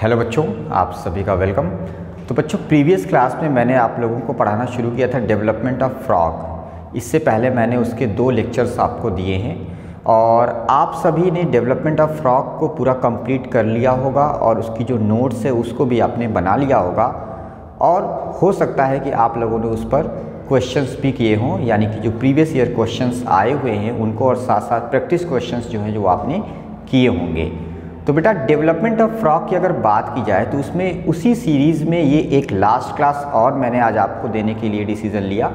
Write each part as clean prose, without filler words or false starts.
Hello बच्चों, आप सभी का वेलकम। तो बच्चों, प्रीवियस क्लास में मैंने आप लोगों को पढ़ाना शुरू किया था डेवलपमेंट ऑफ फ्रॉग। इससे पहले मैंने उसके 2 लेक्चर्स आपको दिए हैं और आप सभी ने डेवलपमेंट ऑफ फ्रॉग को पूरा कंप्लीट कर लिया होगा और उसकी जो नोट्स है उसको भी आपने बना लिया होगा। और हो सकता है कि आप लोगों ने उस पर क्वेश्चंस भी किए हों, यानी कि जो प्रीवियस ईयर क्वेश्चंस आए हुए हैं उनको, और साथ साथ प्रैक्टिस क्वेश्चंस जो हैं जो आपने किए होंगे। तो बेटा, डेवलपमेंट ऑफ फ्रॉग की अगर बात की जाए तो उसमें उसी सीरीज़ में ये एक लास्ट क्लास और मैंने आज आपको देने के लिए डिसीज़न लिया।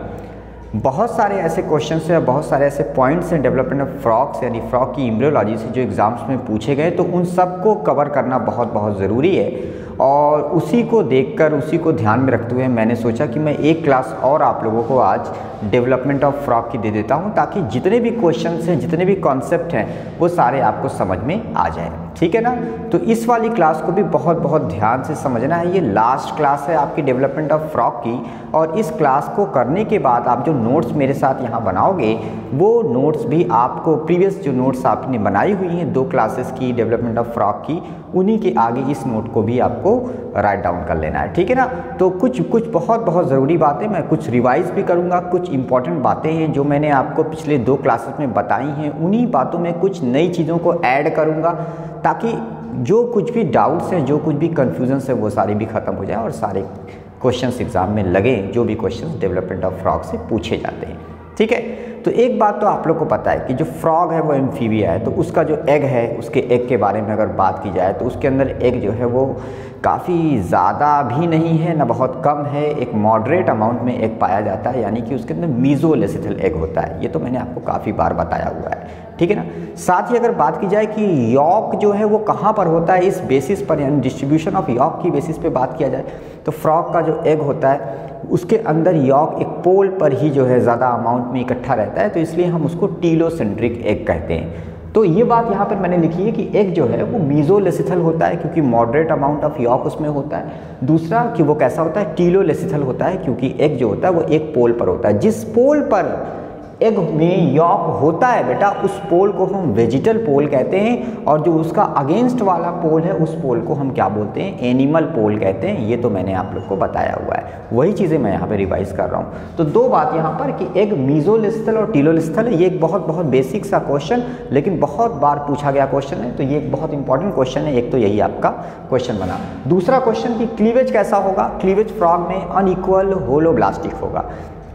बहुत सारे ऐसे क्वेश्चंस हैं, बहुत सारे ऐसे पॉइंट्स हैं डेवलपमेंट ऑफ फ्रॉग्स यानी फ्रॉग की एम्ब्रियोलॉजी से जो एग्ज़ाम्स में पूछे गए, तो उन सबको कवर करना बहुत बहुत ज़रूरी है। और उसी को देखकर, उसी को ध्यान में रखते हुए मैंने सोचा कि मैं एक क्लास और आप लोगों को आज डेवलपमेंट ऑफ फ्रॉग की दे देता हूं, ताकि जितने भी क्वेश्चंस हैं, जितने भी कॉन्सेप्ट हैं, वो सारे आपको समझ में आ जाए। ठीक है ना? तो इस वाली क्लास को भी बहुत बहुत ध्यान से समझना है। ये लास्ट क्लास है आपकी डेवलपमेंट ऑफ फ्रॉग की, और इस क्लास को करने के बाद आप जो नोट्स मेरे साथ यहाँ बनाओगे, वो नोट्स भी आपको प्रीवियस जो नोट्स आपने बनाई हुई हैं 2 क्लासेस की डेवलपमेंट ऑफ फ्रॉग की, उन्हीं के आगे इस नोट को भी आपको राइट डाउन कर लेना है। ठीक है ना? तो कुछ बहुत बहुत ज़रूरी बातें मैं कुछ रिवाइज भी करूँगा, कुछ इंपॉर्टेंट बातें हैं जो मैंने आपको पिछले 2 क्लासेस में बताई हैं, उन्हीं बातों में कुछ नई चीज़ों को ऐड करूँगा, ताकि जो कुछ भी डाउट्स हैं, जो कुछ भी कन्फ्यूजन्स है, वो सारे भी ख़त्म हो जाए और सारे क्वेश्चंस एग्जाम में लगे, जो भी क्वेश्चंस डेवलपमेंट ऑफ फ्रॉग से पूछे जाते हैं। ठीक है? तो एक बात तो आप लोग को पता है कि जो फ्रॉग है वो एम्फीबिया है, तो उसका जो एग है, उसके एग के बारे में अगर बात की जाए तो उसके अंदर एग जो है वो काफ़ी ज़्यादा भी नहीं है, ना बहुत कम है, एक मॉडरेट अमाउंट में एग पाया जाता है, यानी कि उसके अंदर मीज़ोलेसिथल एग होता है। ये तो मैंने आपको काफ़ी बार बताया हुआ है। ठीक है ना? साथ ही अगर बात की जाए कि यॉक जो है वो कहाँ पर होता है, इस बेसिस पर, यानी डिस्ट्रीब्यूशन ऑफ यॉक की बेसिस पे बात किया जाए, तो फ्रॉग का जो एग होता है उसके अंदर यॉक एक पोल पर ही जो है ज़्यादा अमाउंट में इकट्ठा रहता है, तो इसलिए हम उसको टीलोसेंट्रिक एग कहते हैं। तो ये बात यहाँ पर मैंने लिखी है कि एग जो है वो मीज़ोलेसिथल होता है, क्योंकि मॉडरेट अमाउंट ऑफ यॉक उसमें होता है। दूसरा कि वो कैसा होता है, टीलोलेसिथल होता है, क्योंकि एग जो होता है वो एक पोल पर होता है। जिस पोल पर एग में यॉक होता है बेटा, उस पोल को हम वेजिटल पोल कहते हैं, और जो उसका अगेंस्ट वाला पोल है उस पोल को हम क्या बोलते हैं, एनिमल पोल कहते हैं। ये तो मैंने आप लोग को बताया हुआ है, वही चीज़ें मैं यहाँ पे रिवाइज कर रहा हूँ। तो 2 बात यहाँ पर कि एग मीज़ोलेसिथल और टीलोलेसिथल है। ये एक बहुत बहुत बेसिक सा क्वेश्चन, लेकिन बहुत बार पूछा गया क्वेश्चन है, तो ये एक बहुत इंपॉर्टेंट क्वेश्चन है। एक तो यही आपका क्वेश्चन बना। दूसरा क्वेश्चन कि क्लीवेज कैसा होगा, क्लीवेज फ्रॉग में अनइक्वल होलोब्लास्टिक होगा,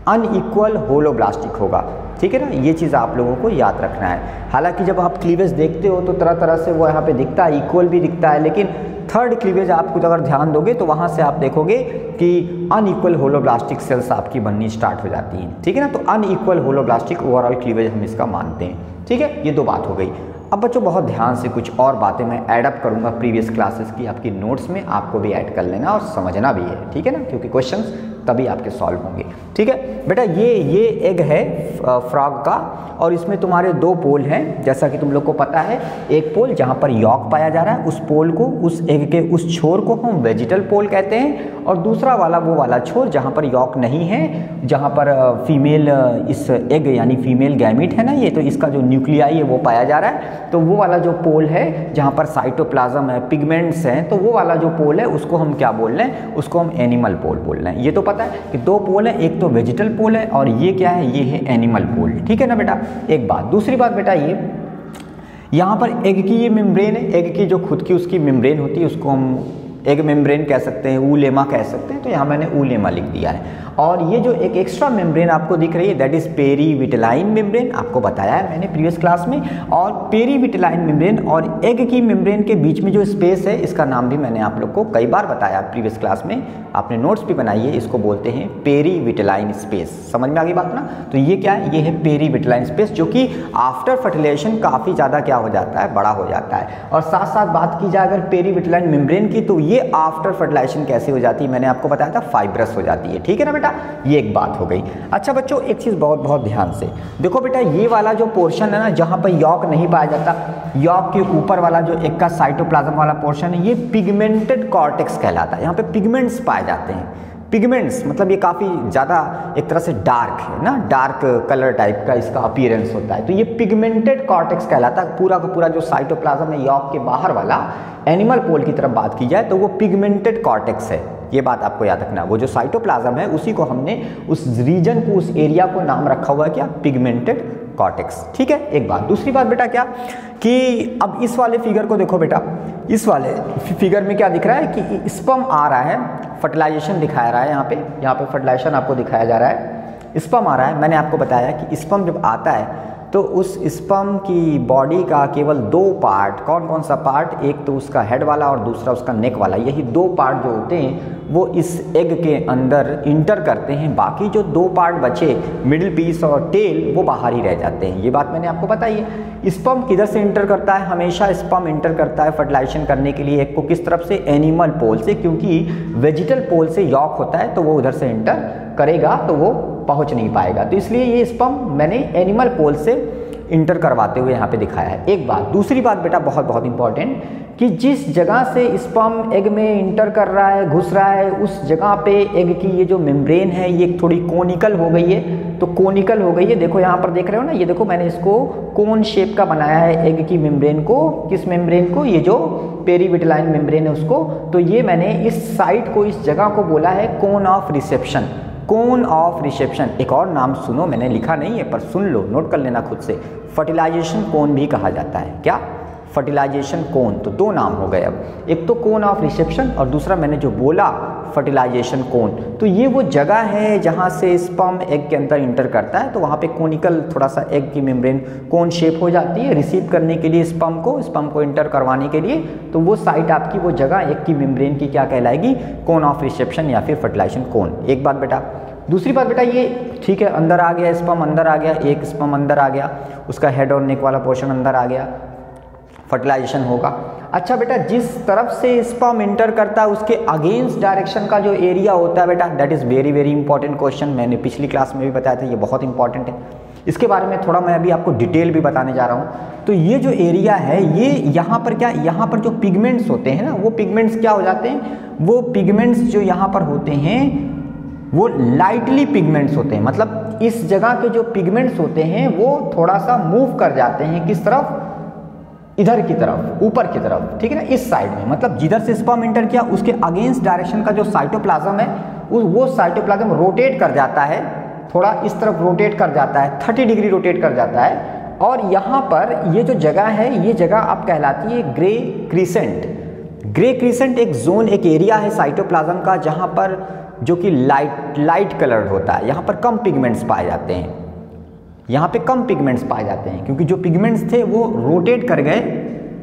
अनइक्वल होलोब्लास्टिक होगा। ठीक है ना? ये चीज़ आप लोगों को याद रखना है। हालांकि जब आप क्लीवेज देखते हो तो तरह तरह से वो यहाँ पे दिखता है, इक्वल भी दिखता है, लेकिन थर्ड क्लीवेज आप कुछ अगर ध्यान दोगे तो वहाँ से आप देखोगे कि अनइक्वल होलोब्लास्टिक सेल्स आपकी बननी स्टार्ट हो जाती हैं। ठीक है ना? तो अनइक्वल होलोब्लास्टिक ओवरऑल क्लीवेज हम इसका मानते हैं। ठीक है? ये 2 बात हो गई। अब बच्चों, बहुत ध्यान से कुछ और बातें मैं ऐड अप करूँगा प्रीवियस क्लासेस की आपकी नोट्स में, आपको भी ऐड कर लेना और समझना भी है। ठीक है ना? क्योंकि क्वेश्चंस तभी आपके सॉल्व होंगे। ठीक है बेटा, ये एग है फ्रॉग का, और इसमें तुम्हारे 2 पोल हैं, जैसा कि तुम लोग को पता है। एक पोल जहाँ पर यॉक पाया जा रहा है, उस पोल को, उस एग के उस छोर को हम वेजिटल पोल कहते हैं, और दूसरा वाला वो वाला छोर जहाँ पर यॉक नहीं है, जहाँ पर फीमेल इस एग यानी फीमेल गैमीट है ना, ये तो इसका जो न्यूक्लियाई है वो पाया जा रहा है, तो वो वाला जो पोल है जहाँ पर साइटोप्लाज्म है, पिगमेंट्स हैं, तो वो वाला जो पोल है उसको हम क्या बोल रहे हैं, उसको हम एनिमल पोल बोल रहे हैं। ये तो पता है कि 2 पोल है, एक तो वेजिटल पोल है और ये क्या है, ये है एनिमल पोल। ठीक है ना बेटा? एक बात। दूसरी बात बेटा, ये यहाँ पर एग की ये मेम्ब्रेन है, एग की जो खुद की उसकी मेम्ब्रेन होती है उसको हम एग मेम्ब्रेन कह सकते हैं, ऊलेमा कह सकते हैं, तो यहाँ मैंने ऊलेमा लिख दिया है। और ये जो एक एक्स्ट्रा मेम्ब्रेन आपको दिख रही है, दैट इज पेरीविटेलाइन मेम्ब्रेन, आपको बताया है मैंने प्रीवियस क्लास में। और पेरीविटेलाइन मेम्ब्रेन और एग की मेम्ब्रेन के बीच में जो स्पेस है, इसका नाम भी मैंने आप लोग को कई बार बताया प्रीवियस क्लास में, आपने नोट्स भी बनाई है। इसको बोलते हैं पेरीविटेलाइन स्पेस। समझ में आ गई बात ना? तो ये क्या है, ये है पेरीविटेलाइन स्पेस, जो कि आफ्टर फर्टिलाइजेशन काफ़ी ज़्यादा क्या हो जाता है, बड़ा हो जाता है। और साथ साथ बात की जाए अगर पेरीविटेलाइन मेम्ब्रेन की, तो ये आफ्टर फर्टिलाइजेशन कैसे हो जाती है, मैंने आपको बताया था, फाइब्रस हो जाती है। ठीक है ना बेटा? ये एक बात हो गई। अच्छा बच्चों, एक चीज़ बहुत बहुत ध्यान से देखो बेटा, ये वाला जो पोर्शन है ना, जहाँ पर यॉक नहीं पाया जाता, यॉक के ऊपर वाला जो एक का साइटोप्लाज्म वाला पोर्शन है, ये पिगमेंटेड कॉर्टेक्स कहलाता है। यहाँ पे पिगमेंट्स पाए जाते हैं। पिगमेंट्स मतलब ये काफ़ी ज़्यादा एक तरह से डार्क है ना, डार्क कलर टाइप का इसका अपीयरेंस होता है, तो ये पिगमेंटेड कॉर्टेक्स कहलाता है। पूरा का पूरा जो साइटोप्लाज्म है यॉर्क के बाहर वाला, एनिमल पोल की तरफ बात की जाए तो वो पिगमेंटेड कॉर्टेक्स है। ये बात आपको याद रखना, वो जो साइटोप्लाज्म है उसी को हमने उस रीजन को, उस एरिया को नाम रखा हुआ है क्या, पिगमेंटेड कॉर्टेक्स। ठीक है, एक बात। दूसरी बात बेटा क्या कि अब इस वाले फिगर को देखो बेटा, इस वाले फिगर में क्या दिख रहा है कि स्पर्म आ रहा है, फर्टिलाइजेशन दिखाया रहा है, यहाँ पे फर्टिलाइजेशन आपको दिखाया जा रहा है, स्पर्म आ रहा है। मैंने आपको बताया कि स्पर्म जब आता है तो उस स्पर्म की बॉडी का केवल 2 पार्ट, कौन कौन सा पार्ट, एक तो उसका हेड वाला और दूसरा उसका नेक वाला, यही 2 पार्ट जो होते हैं वो इस एग के अंदर इंटर करते हैं। बाकी जो 2 पार्ट बचे, मिडिल पीस और टेल, वो बाहर ही रह जाते हैं। ये बात मैंने आपको बताई है। स्पर्म किधर से इंटर करता है, हमेशा स्पर्म इंटर करता है फर्टिलाइजेशन करने के लिए एग को, किस तरफ से, एनिमल पोल से, क्योंकि वेजिटल पोल से यॉक होता है तो वो उधर से इंटर करेगा तो वो पहुंच नहीं पाएगा, तो इसलिए ये स्पर्म मैंने एनिमल पोल से इंटर करवाते हुए यहाँ पे दिखाया है। एक बात। दूसरी बात बेटा बहुत बहुत इंपॉर्टेंट, कि जिस जगह से स्पर्म एग में इंटर कर रहा है, घुस रहा है, उस जगह पे एग की ये जो मेम्ब्रेन है ये थोड़ी कोनिकल हो गई है, तो कोनिकल हो गई है। देखो यहाँ पर देख रहे हो ना, ये देखो मैंने इसको कोन शेप का बनाया है एग की मेम्ब्रेन को। किस मेम्ब्रेन को, ये जो पेरीविटलाइन मेम्ब्रेन है उसको। तो ये मैंने इस साइड को, इस जगह को बोला है cone of reception, cone of reception. एक और नाम सुनो, मैंने लिखा नहीं है पर सुन लो, नोट कर लेना खुद से, फर्टिलाइजेशन कोन भी कहा जाता है। क्या, फर्टिलाइजेशन कोन। तो 2 नाम हो गए अब, एक तो कोन ऑफ रिसेप्शन और दूसरा मैंने जो बोला फर्टिलाइजेशन कोन। तो ये वो जगह है जहाँ से स्पर्म एग के अंदर इंटर करता है, तो वहाँ पे कोनिकल थोड़ा सा एग की मेम्ब्रेन कोन शेप हो जाती है रिसीव करने के लिए स्पर्म को इंटर करवाने के लिए। तो वो साइट आपकी, वो जगह एग की मेम्ब्रेन की क्या कहलाएगी, कोन ऑफ रिसेप्शन या फिर फर्टिलाइजेशन कोन। एक बात बेटा। दूसरी बात बेटा, ये ठीक है अंदर आ गया स्पर्म, अंदर आ गया, एक स्पर्म अंदर आ गया, उसका हेड और नेक वाला पोर्शन अंदर आ गया, फर्टिलाइजेशन होगा। अच्छा बेटा, जिस तरफ से स्पर्म इंटर करता है उसके अगेंस्ट डायरेक्शन का जो एरिया होता है बेटा, that is very very important question. मैंने पिछली क्लास में भी बताया था, ये बहुत इंपॉर्टेंट है। इसके बारे में थोड़ा मैं अभी आपको डिटेल भी बताने जा रहा हूँ। तो ये जो एरिया है, ये यहाँ पर क्या, यहाँ पर जो पिगमेंट्स होते हैं ना, वो पिगमेंट्स क्या हो जाते हैं, वो पिगमेंट्स जो यहाँ पर होते हैं वो लाइटली पिगमेंट्स होते हैं। मतलब इस जगह के जो पिगमेंट्स होते हैं वो थोड़ा सा मूव कर जाते हैं, किस तरफ, इधर की तरफ, ऊपर की तरफ, ठीक है ना, इस साइड में। मतलब जिधर से स्पर्म इंटर किया उसके अगेंस्ट डायरेक्शन का जो साइटोप्लाज्म है वो साइटोप्लाज्म रोटेट कर जाता है, थोड़ा इस तरफ रोटेट कर जाता है, 30 डिग्री रोटेट कर जाता है। और यहाँ पर ये जो जगह है, ये जगह अब कहलाती है ग्रे क्रीसेंट। ग्रे क्रीसेंट एक जोन, एक एरिया है साइटोप्लाज्म का जहाँ पर जो कि लाइट कलर्ड होता है। यहाँ पर कम पिगमेंट्स पाए जाते हैं, यहाँ पे कम पिगमेंट्स पाए जाते हैं, क्योंकि जो पिगमेंट्स थे वो रोटेट कर गए,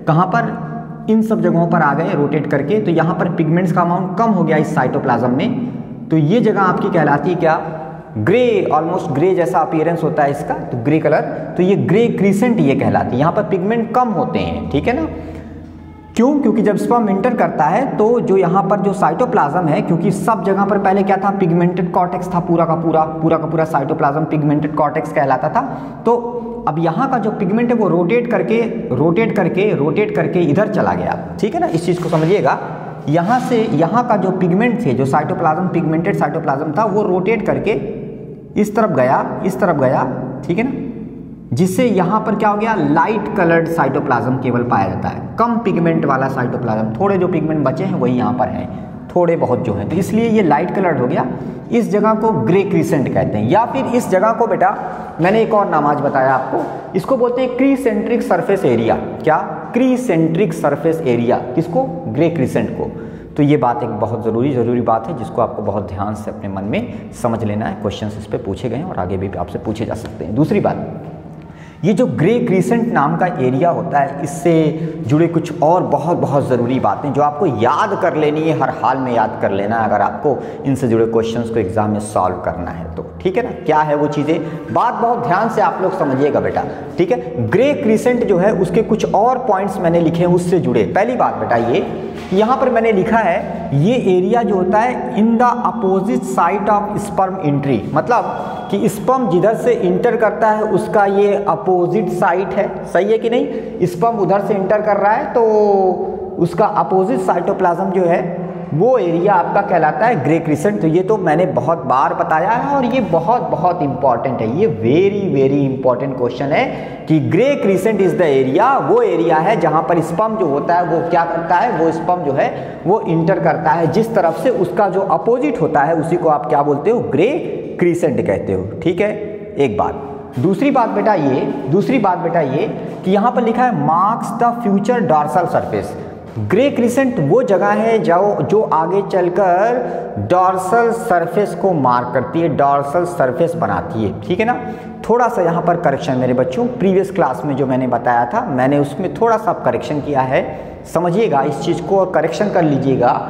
कहाँ पर, इन सब जगहों पर आ गए रोटेट करके। तो यहाँ पर पिगमेंट्स का अमाउंट कम हो गया इस साइटोप्लाज्म में। तो ये जगह आपकी कहलाती है क्या, ग्रे, ऑलमोस्ट ग्रे जैसा अपीयरेंस होता है इसका, तो ग्रे कलर। तो ये ग्रे क्रीसेंट ये कहलाती है, यहाँ पर पिगमेंट कम होते हैं, ठीक है ना। क्यों, क्योंकि जब स्पर्म इंटर करता है तो जो यहाँ पर जो साइटोप्लाज्म है, क्योंकि सब जगह पर पहले क्या था, पिगमेंटेड कॉर्टेक्स था, पूरा का पूरा साइटोप्लाज्म पिगमेंटेड कॉर्टेक्स कहलाता था। तो अब यहाँ का जो पिगमेंट है वो रोटेट करके इधर चला गया, ठीक है ना। इस चीज़ को समझिएगा, यहाँ से यहाँ का जो पिगमेंट थे, जो साइटोप्लाज्म पिगमेंटेड साइटोप्लाज्म था, वो रोटेट करके इस तरफ गया, ठीक है ना, जिससे यहाँ पर क्या हो गया, लाइट कलर्ड साइटोप्लाज्म केवल पाया जाता है, कम पिगमेंट वाला साइटोप्लाज्म। थोड़े जो पिगमेंट बचे हैं वही यहाँ पर हैं, थोड़े बहुत जो हैं, तो इसलिए ये लाइट कलर्ड हो गया। इस जगह को ग्रे क्रीसेंट कहते हैं। या फिर इस जगह को बेटा मैंने एक और नाम आज बताया आपको, इसको बोलते हैं क्रीसेंट्रिक सरफेस एरिया। क्या, क्रीसेंट्रिक सरफेस एरिया, किसको, ग्रे क्रीसेंट को। तो ये बात एक बहुत ज़रूरी बात है जिसको आपको बहुत ध्यान से अपने मन में समझ लेना है। क्वेश्चंस इस पर पूछे गए हैं और आगे भी आपसे पूछे जा सकते हैं। दूसरी बात, ये जो ग्रे क्रीसेंट नाम का एरिया होता है, इससे जुड़े कुछ और बहुत ज़रूरी बातें जो आपको याद कर लेनी है, हर हाल में याद कर लेना है अगर आपको इनसे जुड़े क्वेश्चंस को एग्जाम में सॉल्व करना है तो, ठीक है ना। क्या है वो चीज़ें, बात बहुत ध्यान से आप लोग समझिएगा बेटा, ठीक है। ग्रे क्रीसेंट जो है उसके कुछ और पॉइंट्स मैंने लिखे हैं उससे जुड़े। पहली बात बेटा ये, यहाँ पर मैंने लिखा है ये एरिया जो होता है in the opposite side of sperm entry, मतलब कि स्पर्म जिधर से इंटर करता है उसका ये अपोजिट साइड है, सही है कि नहीं। स्पर्म उधर से इंटर कर रहा है तो उसका अपोजिट साइटोप्लाज्म जो है वो एरिया आपका कहलाता है ग्रे क्रिसेंट। तो ये तो मैंने बहुत बार बताया है और ये बहुत बहुत इंपॉर्टेंट है, ये वेरी वेरी इंपॉर्टेंट क्वेश्चन है कि grey crescent is the area, वो एरिया है जहां पर स्पर्म जो होता है वो क्या करता है, वो स्पर्म जो है वो इंटर करता है जिस तरफ से, उसका जो अपोजिट होता है उसी को आप क्या बोलते हो, ग्रे क्रिसेंट कहते हो। ठीक है, एक बात। दूसरी बात बेटा ये कि यहाँ पर लिखा है marks the future dorsal surface. Grey crescent वो जगह है जो आगे चलकर डॉर्सल सरफेस को मार्क करती है, डॉर्सल सरफेस बनाती है। ठीक है ना। थोड़ा सा यहाँ पर करेक्शन मेरे बच्चों, प्रीवियस क्लास में जो मैंने बताया था मैंने उसमें थोड़ा सा करेक्शन किया है, समझिएगा इस चीज़ को और करेक्शन कर लीजिएगा।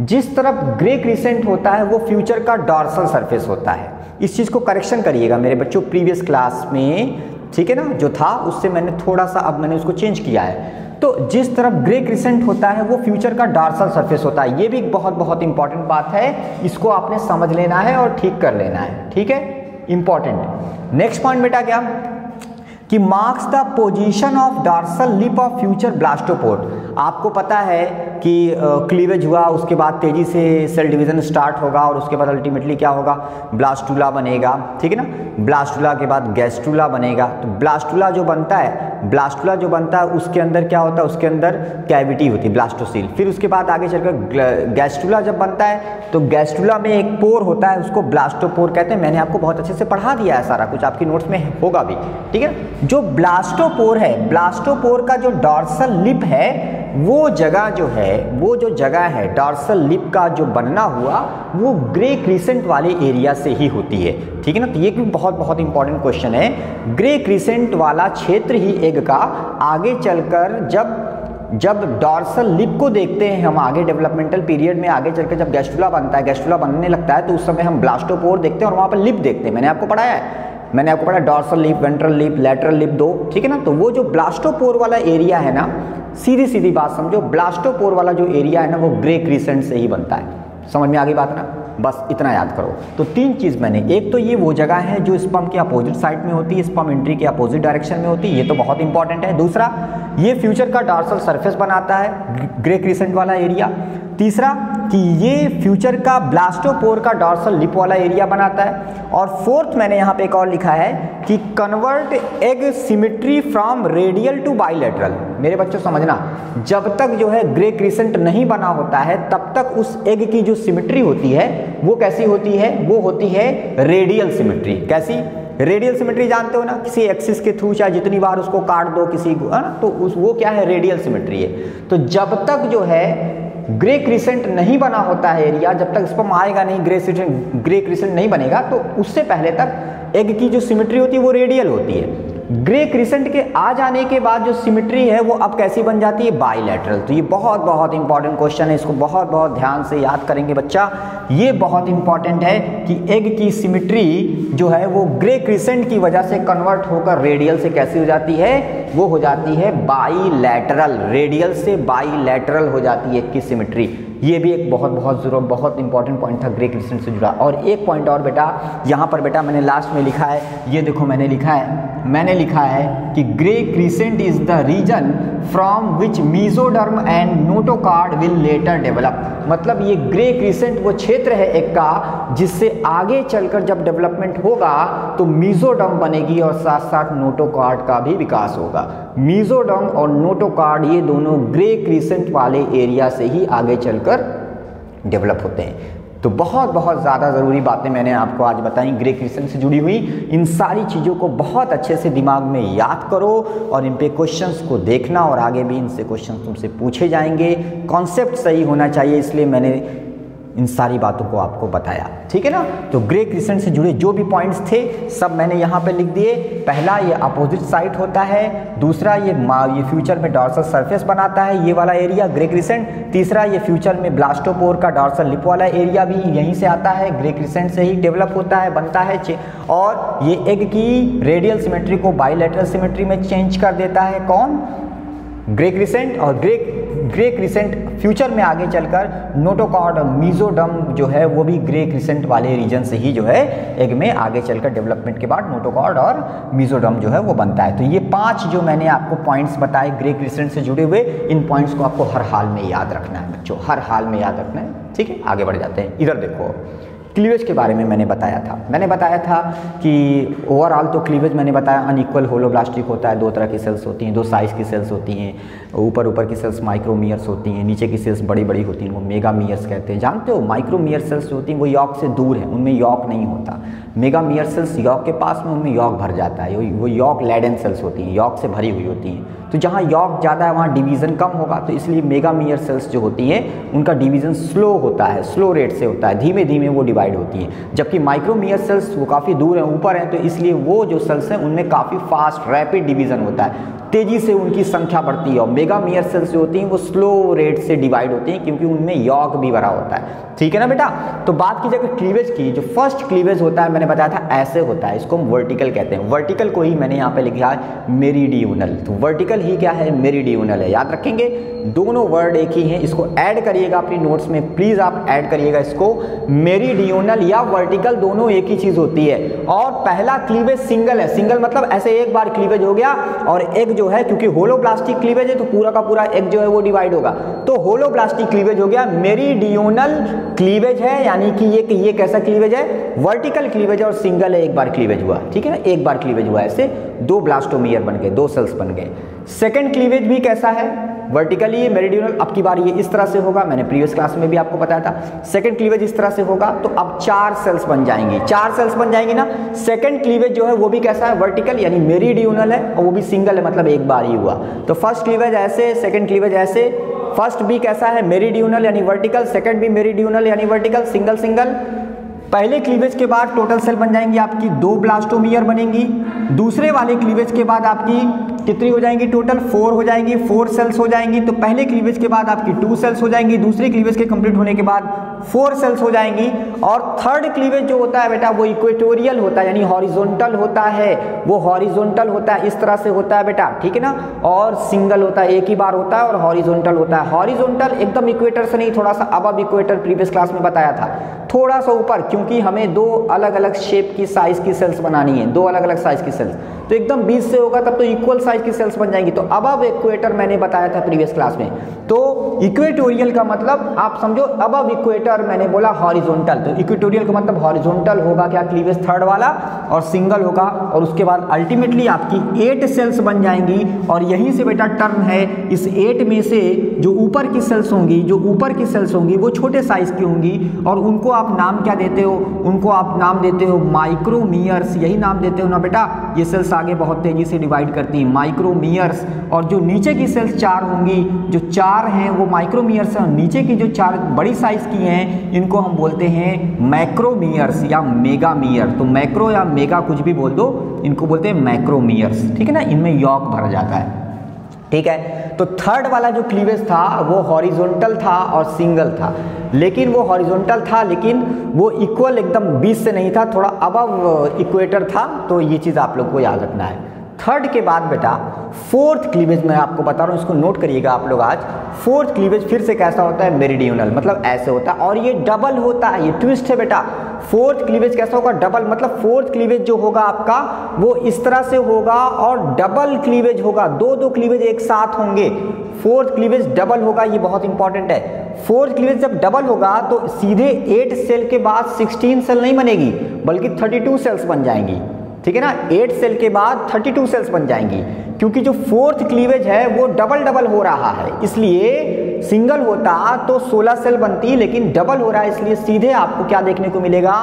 जिस तरफ ग्रे क्रिसेंट होता है वो फ्यूचर का डॉर्सल सरफेस होता है, इस चीज़ को करेक्शन करिएगा मेरे बच्चों प्रीवियस क्लास में। ठीक है ना, जो था उससे मैंने थोड़ा सा अब मैंने उसको चेंज किया है। तो जिस तरफ ग्रे क्रिसेंट होता है वो फ्यूचर का डॉर्सल सरफेस होता है, ये भी एक बहुत बहुत इंपॉर्टेंट बात है, इसको आपने समझ लेना है और ठीक कर लेना है। ठीक है, इंपॉर्टेंट। नेक्स्ट पॉइंट बेटा क्या कि marks the position of dorsal lip of future blastopore. आपको पता है कि क्लीवेज हुआ, उसके बाद तेजी से सेल डिवीजन स्टार्ट होगा और उसके बाद अल्टीमेटली क्या होगा, ब्लास्टुला बनेगा। ठीक है ना, ब्लास्टुला के बाद गैस्ट्रुला बनेगा। तो ब्लास्टुला जो बनता है उसके अंदर क्या होता है, उसके अंदर कैविटी होती है ब्लास्टोसील। फिर उसके बाद आगे चलकर गैस्ट्रुला जब बनता है तो गैस्ट्रुला में एक पोर होता है, उसको ब्लास्टोपोर कहते हैं। मैंने आपको बहुत अच्छे से पढ़ा दिया है, सारा कुछ आपकी नोट्स में होगा भी। ठीक है, जो ब्लास्टोपोर है, ब्लास्टोपोर का जो डॉर्सल लिप है वो जो जगह है डॉर्सल लिप का जो बनना हुआ वो ग्रे क्रिसेंट वाले एरिया से ही होती है। ठीक है ना, तो ये भी बहुत बहुत इंपॉर्टेंट क्वेश्चन है। ग्रे क्रिसेंट वाला क्षेत्र ही एग का आगे चलकर जब डॉर्सल लिप को देखते हैं हम आगे डेवलपमेंटल पीरियड में, आगे चलकर जब गैस्ट्रुला बनता है, गैस्ट्रुला बनने लगता है तो उस समय हम ब्लास्टोपोर देखते हैं और वहाँ पर लिप देखते हैं। मैंने आपको पढ़ा dorsal lip, ventral lip, lateral lip दो। ठीक है ना, तो वो जो ब्लास्टोपोर वाला एरिया है ना, सीधी बात समझो, ब्लास्टोपोर वाला जो एरिया है ना वो ग्रे क्रिसेंट से ही बनता है। समझ में आ गई बात ना, बस इतना याद करो। तो तीन चीज़ मैंने, एक तो ये वो जगह है जो स्पर्म के अपोजिट साइड में होती है, स्पर्म एंट्री के अपोजिट डायरेक्शन में होती है, ये तो बहुत इंपॉर्टेंट है। दूसरा, ये फ्यूचर का डॉर्सल सरफेस बनाता है ग्रे क्रिसेंट वाला एरिया। तीसरा कि ये फ्यूचर का ब्लास्टोपोर का डॉर्सल लिप वाला एरिया बनाता है। और फोर्थ मैंने यहाँ पे एक और लिखा है कि convert egg symmetry from radial to bilateral. मेरे बच्चों समझना, जब तक जो है ग्रे क्रिसेंट नहीं बना होता है तब तक उस एग की जो सिमेट्री होती है वो कैसी होती है, वो होती है रेडियल सिमेट्री। कैसी? रेडियल सिमेट्री जानते हो ना, किसी एक्सिस के थ्रू चाहे जितनी बार उसको काट दो किसी को, है ना, तो वो क्या है, रेडियल सिमेट्री है। तो जब तक जो है ग्रे क्रिसेंट नहीं बना होता है एरिया, जब तक स्पर्म आएगा नहीं, ग्रे क्रिसेंट नहीं बनेगा, तो उससे पहले तक एग की जो सिमेट्री होती है वो रेडियल होती है। ग्रे क्रिसेंट के आ जाने के बाद जो सिमेट्री है वो अब कैसी बन जाती है, बाइलेटरल। तो ये बहुत बहुत इंपॉर्टेंट क्वेश्चन है, इसको बहुत बहुत ध्यान से याद करेंगे बच्चा। ये बहुत इंपॉर्टेंट है कि एग की सिमेट्री जो है वो ग्रे क्रिसेंट की वजह से कन्वर्ट होकर रेडियल से कैसी हो जाती है, वो हो जाती है बाइलेटरल। रेडियल से बाइलेटरल हो जाती है एग की सिमेट्री। ये भी एक बहुत इंपॉर्टेंट पॉइंट था ग्रे क्रिसेंट से जुड़ा। और एक पॉइंट और बेटा, यहाँ पर बेटा मैंने लास्ट में लिखा है, ये देखो मैंने लिखा है कि grey crescent is the region from which mesoderm and notochord will later develop. मतलब ये ग्रे क्रिसेंट वो क्षेत्र है एक का जिससे आगे चलकर जब डेवलपमेंट होगा तो मीजोडर्म बनेगी और साथ साथ नोटोकार्ड का भी विकास होगा। मीजोडर्म और नोटोकार्ड ये दोनों ग्रे क्रिसेंट वाले एरिया से ही आगे चलकर डेवलप होते हैं। तो बहुत ज़्यादा ज़रूरी बातें मैंने आपको आज बताई ग्रे क्रिसेंट से जुड़ी हुई। इन सारी चीज़ों को बहुत अच्छे से दिमाग में याद करो और इन पे क्वेश्चंस को देखना, और आगे भी इनसे क्वेश्चंस तुमसे पूछे जाएंगे। कॉन्सेप्ट सही होना चाहिए, इसलिए मैंने इन सारी बातों को आपको बताया। ठीक है ना, तो ग्रे क्रिसेंट से जुड़े जो भी पॉइंट्स थे सब मैंने यहाँ पे लिख दिए। पहला, ये अपोजिट साइड होता है। दूसरा, ये फ्यूचर में डॉर्सल सरफेस बनाता है, ये वाला एरिया ग्रे क्रिसेंट। तीसरा, ये फ्यूचर में ब्लास्टोपोर का डॉर्सल लिप वाला एरिया भी यहीं से आता है, ग्रे क्रिसेंट से ही डेवलप होता है, बनता है। और ये एग की रेडियल सिमेट्री को बाइलेटरल सिमेट्री में चेंज कर देता है, कौन? Grey crescent. और ग्रे क्रिसेंट फ्यूचर में आगे चलकर नोटोकॉर्ड और मीजोडम जो है वो भी ग्रे क्रिसेंट वाले रीजन से ही जो है एग में आगे चलकर डेवलपमेंट के बाद नोटोकॉर्ड और मीजोडम जो है वो बनता है। तो ये 5 जो मैंने आपको पॉइंट्स बताए ग्रे क्रिसेंट से जुड़े हुए, इन पॉइंट्स को आपको हर हाल में याद रखना है बच्चों, हर हाल में याद रखना है। ठीक है, आगे बढ़ जाते हैं। इधर देखो, क्लीवेज के बारे में मैंने बताया था कि ओवरऑल तो क्लीवेज मैंने बताया अनइक्वल होलोब्लास्टिक होता है। 2 तरह की सेल्स होती हैं, 2 साइज़ की सेल्स होती हैं। ऊपर की सेल्स माइक्रोमियर्स होती हैं, नीचे की सेल्स बड़ी होती हैं, वो मेगामियर्स कहते हैं। जानते हो माइक्रोमियर सेल्स जो होती हैं वो यॉक से दूर है, उनमें यॉक नहीं होता। मेगामियर सेल्स यॉक के पास में, उनमें यॉक भर जाता है। वो यॉक लैडन सेल्स होती हैं, यॉक से भरी हुई होती हैं। तो जहाँ यॉक ज़्यादा है वहाँ डिवीज़न कम होगा, तो इसलिए मेगामियर सेल्स जो होती हैं उनका डिवीज़न स्लो होता है, स्लो रेट से होता है, धीमे धीमे वो डिवाइड होती हैं। जबकि माइक्रोमियर सेल्स वो काफ़ी दूर हैं, ऊपर हैं, तो इसलिए वो जो सेल्स हैं उनमें काफ़ी फास्ट रैपिड डिवीज़न होता है, तेज़ी से उनकी संख्या बढ़ती है। और मेगामियर सेल्स जो होती हैं वो स्लो रेट से डिवाइड होती हैं क्योंकि उनमें यॉक भी भरा होता है। ठीक है ना बेटा। तो बात की जाए क्लीवेज की, जो फर्स्ट क्लीवेज होता है मैंने बताया था ऐसे होता है, इसको हम वर्टिकल कहते हैं। वर्टिकल को ही मैंने यहाँ पे लिखा है मेरीडियोनल। तो वर्टिकल ही क्या है, मेरीडियोनल है। याद रखेंगे, दोनों वर्ड एक ही हैं। इसको ऐड करिएगा अपनी नोट्स में, प्लीज़ आप ऐड करिएगा इसको। मेरीडियोनल या वर्टिकल दोनों एक ही चीज़ होती है। और पहला क्लीवेज सिंगल है। सिंगल मतलब ऐसे एक बार क्लीवेज हो गया, और एग जो है क्योंकि होलोब्लास्टिक क्लीवेज है तो पूरा का पूरा एग जो है वो डिवाइड होगा, तो होलोब्लास्टिक क्लीवेज हो गया। मेरीडियोनल क्लीवेज है, यानी कि ये कैसा क्लीवेज है, वर्टिकल क्लीवेज है, और सिंगल है, एक बार क्लीवेज हुआ। ठीक है ना, एक बार क्लीवेज हुआ, ऐसे 2 ब्लास्टोमियर बन गए, 2 सेल्स बन गए। सेकंड क्लीवेज भी कैसा है, वर्टिकली मेरीडियोनल। अब की बार ये इस तरह से होगा, मैंने प्रीवियस क्लास में भी आपको बताया था। सेकंड क्लीवेज इस तरह से होगा, तो अब 4 सेल्स बन जाएंगी, 4 सेल्स बन जाएंगी ना। सेकंड क्लीवेज जो है वो भी कैसा है, वर्टिकल यानी मेरीडियोनल है, और वो भी सिंगल है, मतलब एक बार ही हुआ। तो फर्स्ट क्लीवेज ऐसे, सेकंड क्लीवेज ऐसे। फर्स्ट भी कैसा है, मेरीडियोनल यानी वर्टिकल, सेकंड भी मेरीडियोनल यानी वर्टिकल, सिंगल सिंगल। पहले क्लीवेज के बाद टोटल सेल बन जाएंगी आपकी 2 ब्लास्टोमियर बनेंगी। दूसरे वाले क्लीवेज के बाद आपकी कितनी हो जाएंगी, टोटल 4 हो जाएंगी, 4 सेल्स हो जाएंगी। तो पहले क्लीवेज के बाद आपकी 2 सेल्स हो जाएंगी, दूसरे क्लीवेज के कंप्लीट होने के बाद 4 सेल्स हो जाएंगी। और थर्ड क्लीवेज जो होता है बेटा वो इक्वेटोरियल होता है, यानी हॉरिजॉन्टल होता है, वो हॉरिजॉन्टल होता है, इस तरह से होता है बेटा। ठीक है ना, और सिंगल होता है, एक ही बार होता है, और हॉरिजॉन्टल होता है। हॉरिजॉन्टल एकदम इक्वेटर से नहीं, थोड़ा सा अबव इक्वेटर, प्रीवियस क्लास में बताया था, थोड़ा सा ऊपर, क्योंकि हमें 2 अलग अलग शेप की साइज की सेल्स बनानी है, 2 अलग अलग साइज की सेल्स। तो एकदम 20 से होगा तब तो इक्वल साइज की सेल्स बन जाएंगी। तो अबव इक्वेटर मैंने बताया था प्रीवियस क्लास में। तो इक्वेटोरियल का मतलब आप समझो, अबव इक्वेटर मैंने बोला हॉरिजॉन्टल, तो इक्वेटोरियल का मतलब हॉरिजॉन्टल होगा क्या, क्लीवेज थर्ड वाला, और सिंगल होगा। और उसके बाद अल्टीमेटली आपकी 8 सेल्स बन जाएंगी। और यहीं से बेटा टर्म है, इस 8 में से जो ऊपर की सेल्स होंगी, वो छोटे साइज की होंगी, और उनको आप नाम क्या देते हो, उनको आप नाम देते हो माइक्रोमियर्स। यही नाम देते हो ना बेटा। ये सेल्स आगे बहुत तेजी से डिवाइड करती हैं, माइक्रोमियर्स। और जो नीचे की सेल्स 4 होंगी, जो 4 हैं वो माइक्रोमियर्स हैं, और नीचे की जो 4 बड़ी साइज की हैं इनको हम बोलते हैं मैक्रोमियर्स या मेगामियर। तो मैक्रो या मेगा कुछ भी बोल दो, इनको बोलते हैं मैक्रोमियर्स। ठीक है ना, इनमें यॉक भर जाता है। ठीक है, तो थर्ड वाला जो क्लीवेज था वो हॉरिजॉन्टल था और सिंगल था, लेकिन वो हॉरिजॉन्टल था, लेकिन वो इक्वल एकदम 20 से नहीं था, थोड़ा अबव इक्वेटर था। तो ये चीज़ आप लोग को याद रखना है। थर्ड के बाद बेटा फोर्थ क्लीवेज मैं आपको बता रहा हूँ, इसको नोट करिएगा आप लोग आज। फोर्थ क्लीवेज फिर से कैसा होता है, मेरीडियोनल, मतलब ऐसे होता है, और ये डबल होता है, ये ट्विस्ट है बेटा। फोर्थ क्लीवेज कैसा होगा, डबल, मतलब फोर्थ क्लीवेज जो होगा आपका वो इस तरह से होगा, और डबल क्लीवेज होगा, 2 क्लीवेज एक साथ होंगे। फोर्थ क्लीवेज डबल होगा, ये बहुत इंपॉर्टेंट है। फोर्थ क्लीवेज जब डबल होगा तो सीधे 8 सेल के बाद 16 सेल नहीं बनेगी, बल्कि 32 सेल्स बन जाएंगी। ठीक है ना, 8 सेल के बाद 32 सेल्स बन जाएंगी, क्योंकि जो फोर्थ क्लीवेज है वो डबल हो रहा है। इसलिए सिंगल होता तो 16 सेल बनती, लेकिन डबल हो रहा है, इसलिए सीधे आपको क्या देखने को मिलेगा,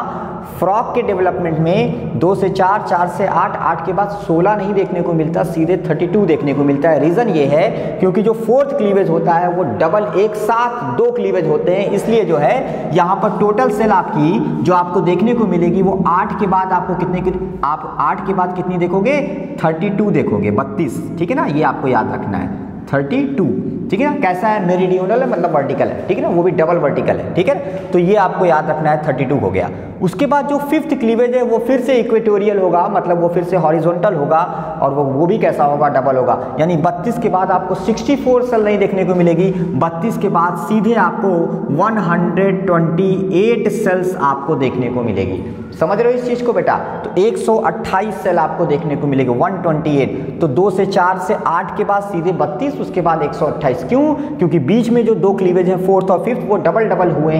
फ्रॉग के डेवलपमेंट में 2 से 4, 4 से 8, 8 के बाद 16 नहीं देखने को मिलता, सीधे 32 देखने को मिलता है। रीज़न ये है क्योंकि जो फोर्थ क्लीवेज होता है वो डबल, एक साथ 2 क्लीवेज होते हैं, इसलिए जो है यहाँ पर टोटल सेल आपकी जो आपको देखने को मिलेगी वो 8 के बाद आपको कितने की, आप 8 के बाद कितनी देखोगे, 32 देखोगे, 32। ठीक है ना, ये आपको याद रखना है, 32। ठीक है ना, कैसा है, मेरीडियोनल है, मतलब वर्टिकल है। ठीक है ना, वो भी डबल वर्टिकल है। ठीक है, तो ये आपको याद रखना है, 32 हो गया। उसके बाद जो फिफ्थ क्लीवेज है वो फिर से इक्वेटोरियल होगा, मतलब वो फिर से हॉरिजॉन्टल होगा, और वो भी कैसा होगा, डबल होगा। यानी 32 के बाद आपको 64 सेल नहीं देखने को मिलेगी, 32 के बाद सीधे आपको 128 सेल्स आपको देखने को मिलेगी। समझ रहे हो इस चीज को बेटा? तो 128 सेल आपको देखने को मिलेगी, 128। तो 2 से 4 से 8 के बाद सीधे 32, उसके बाद 128। क्यों? क्योंकि बीच में जो दो क्लीवेज हैं फोर्थ और फिफ्थ वो डबल डबल हुए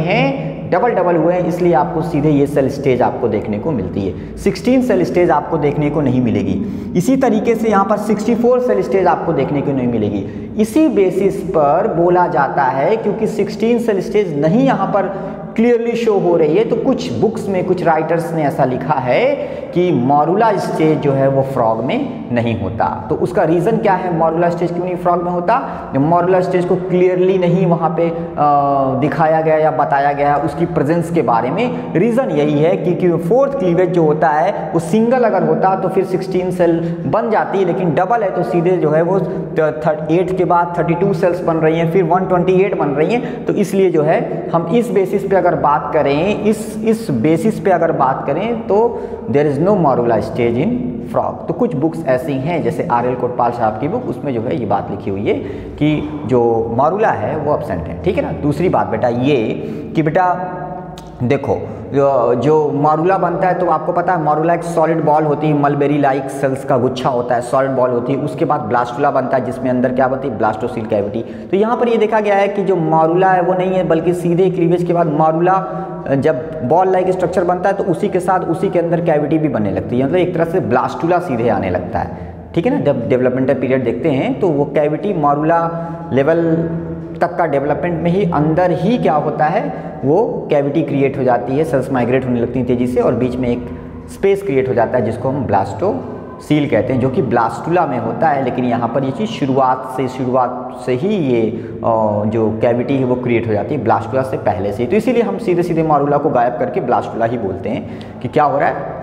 हैं, इसलिए आपको सीधे ये सेल स्टेज आपको देखने को मिलती है। 16 सेल स्टेज आपको देखने को नहीं मिलेगी। इसी तरीके से यहाँ पर 64 सेल स्टेज आपको देखने को नहीं मिलेगी। इसी बेसिस पर बोला जाता है, क्योंकि 16 सेल स्टेज नहीं यहाँ पर क्लियरली शो हो रही है, तो कुछ बुक्स में कुछ राइटर्स ने ऐसा लिखा है कि मॉरुला स्टेज जो है वो फ्रॉग में नहीं होता। तो उसका रीज़न क्या है, मॉरुला स्टेज क्यों नहीं फ्रॉग में होता? मॉरुला स्टेज को क्लियरली नहीं वहाँ पे दिखाया गया या बताया गया उसकी प्रेजेंस के बारे में। रीज़न यही है कि फोर्थ क्लीवेज जो होता है वो सिंगल अगर होता तो फिर 16 सेल बन जाती, लेकिन डबल है तो सीधे जो है वो 8 के बाद 32 सेल्स बन रही हैं, फिर 128 बन रही हैं। तो इसलिए जो है हम इस बेसिस पे अगर बात करें, इस बेसिस पे अगर बात करें तो there is no morula stage in frog. तो कुछ बुक्स ऐसी हैं जैसे आर.एल. कोटपाल साहब की बुक, उसमें जो है ये बात लिखी हुई है कि जो मॉरुला है वो एब्सेंट है। ठीक है ना। दूसरी बात बेटा ये कि बेटा देखो जो मॉरुला बनता है, तो आपको पता है मॉरुला एक सॉलिड बॉल होती है, मलबेरी लाइक सेल्स का गुच्छा होता है, सॉलिड बॉल होती है। उसके बाद ब्लास्टुला बनता है जिसमें अंदर क्या होती है, ब्लास्टोसील कैविटी। तो यहाँ पर ये देखा गया है कि जो मॉरुला है वो नहीं है, बल्कि सीधे क्लीवेज के बाद मॉरुला जब बॉल लाइक स्ट्रक्चर बनता है तो उसी के साथ उसी के अंदर कैविटी भी बनने लगती है, मतलब एक तरह से ब्लास्टुला सीधे आने लगता है। ठीक है ना। जब डेवलपमेंटल पीरियड देखते हैं तो वो कैविटी मॉरुला लेवल तक का डेवलपमेंट में ही अंदर ही क्या होता है, वो कैविटी क्रिएट हो जाती है, सेल्स माइग्रेट होने लगती हैं तेजी से, और बीच में एक स्पेस क्रिएट हो जाता है जिसको हम ब्लास्टोसील कहते हैं, जो कि ब्लास्टुला में होता है। लेकिन यहाँ पर ये चीज़ शुरुआत से ही ये जो कैविटी है वो क्रिएट हो जाती है, ब्लास्टुला से पहले से ही। तो इसीलिए हम सीधे सीधे मॉरुला को गायब करके ब्लास्टुला ही बोलते हैं कि क्या हो रहा है,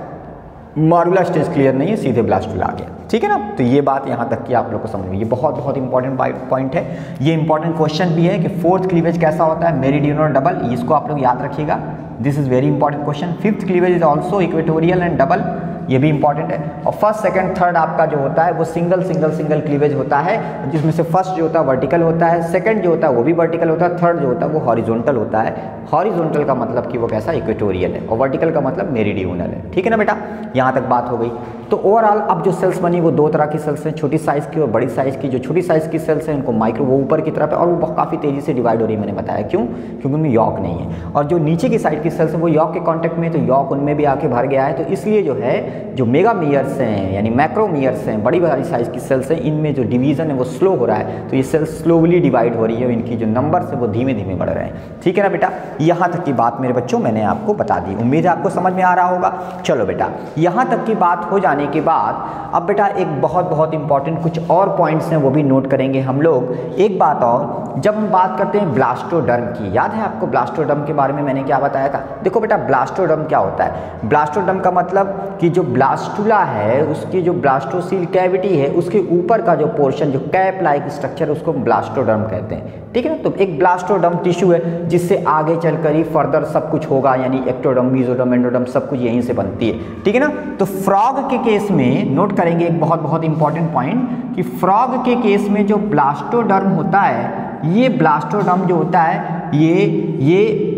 मॉरुला स्टेज क्लियर नहीं है, सीधे ब्लास्टुला आ गया। ठीक है ना। तो ये बात यहाँ तक कि आप लोग को समझ में, ये बहुत बहुत इंपॉर्टेंट पॉइंट है। ये इंपॉर्टेंट क्वेश्चन भी है कि फोर्थ क्लीवेज कैसा होता है, मेरिडियन और डबल, इसको आप लोग याद रखिएगा। This is very important question. Fifth cleavage is also equatorial and double, ये भी इंपॉर्टेंट है। और फर्स्ट सेकंड थर्ड आपका जो होता है वो सिंगल क्लीवेज होता है, जिसमें से फर्स्ट जो होता है वर्टिकल होता है, सेकंड जो होता है वो भी वर्टिकल होता है, थर्ड जो होता है वो हॉरिजॉन्टल होता है। हॉरिजॉन्टल का मतलब कि वो कैसा, इक्वेटोरियल है, और वर्टिकल का मतलब मेरिडियनल है। ठीक है ना बेटा, यहाँ तक बात हो गई। तो ओवरऑल अब जो सेल्स बनी वो दो तरह की सेल्स हैं, छोटी साइज़ की और बड़ी साइज़ की। जो छोटी साइज़ की सेल्स हैं उनको माइक्रो, वो ऊपर की तरफ है और वो काफ़ी तेज़ी से डिवाइड हो रही है, मैंने बताया क्यों, क्योंकि उनमें यॉक नहीं है। और जो नीचे की साइड की सेल्स हैं वो यॉक के कॉन्टेक्ट में, तो यॉक उनमें भी आके भर गया है। तो इसलिए जो है जो मेगामियर्स हैं यानी मैक्रोमियर्स हैं, बड़ी बड़ी साइज़ की सेल्स हैं, इनमें जो डिवीज़न है वो स्लो हो रहा है। तो ये सेल्स स्लोवली डिवाइड हो रही है, इनकी जो नंबर्स है वो धीमे धीमे बढ़ रहे हैं। ठीक है ना बेटा, यहाँ तक की बात मेरे बच्चों मैंने आपको बता दी, उम्मीद है आपको समझ में आ रहा होगा। चलो बेटा, यहाँ तक की बात हो जाने के बाद अब बेटा एक बहुत बहुत इंपॉर्टेंट कुछ और पॉइंट्स हैं वो भी नोट करेंगे हम लोग। एक बात और, जब हम बात करते हैं ब्लास्टोडर्म की, याद है आपको ब्लास्टोडर्म के बारे में मैंने क्या बताया था? देखो बेटा, ब्लास्टोडर्म क्या होता है? ब्लास्टोडर्म का मतलब कि जो ब्लास्टुला है उसकी जो ब्लास्टोसील कैविटी है उसके ऊपर का जो पोर्शन, जो कैप लाइक स्ट्रक्चर, उसको ब्लास्टोडर्म कहते हैं। ठीक है ना। तो एक ब्लास्टोडर्म टिश्यू है जिससे आगे चलकर ही फर्दर सब कुछ होगा, यानी एक्टोडर्म, मेसोडर्म, एंडोडर्म सब कुछ यहीं से बनती है। ठीक है ना। तो फ्रॉग के केस में नोट करेंगे एक बहुत बहुत इंपॉर्टेंट पॉइंट कि फ्रॉग के केस में जो ब्लास्टोडर्म होता है, ये ब्लास्टोडर्म जो होता है ये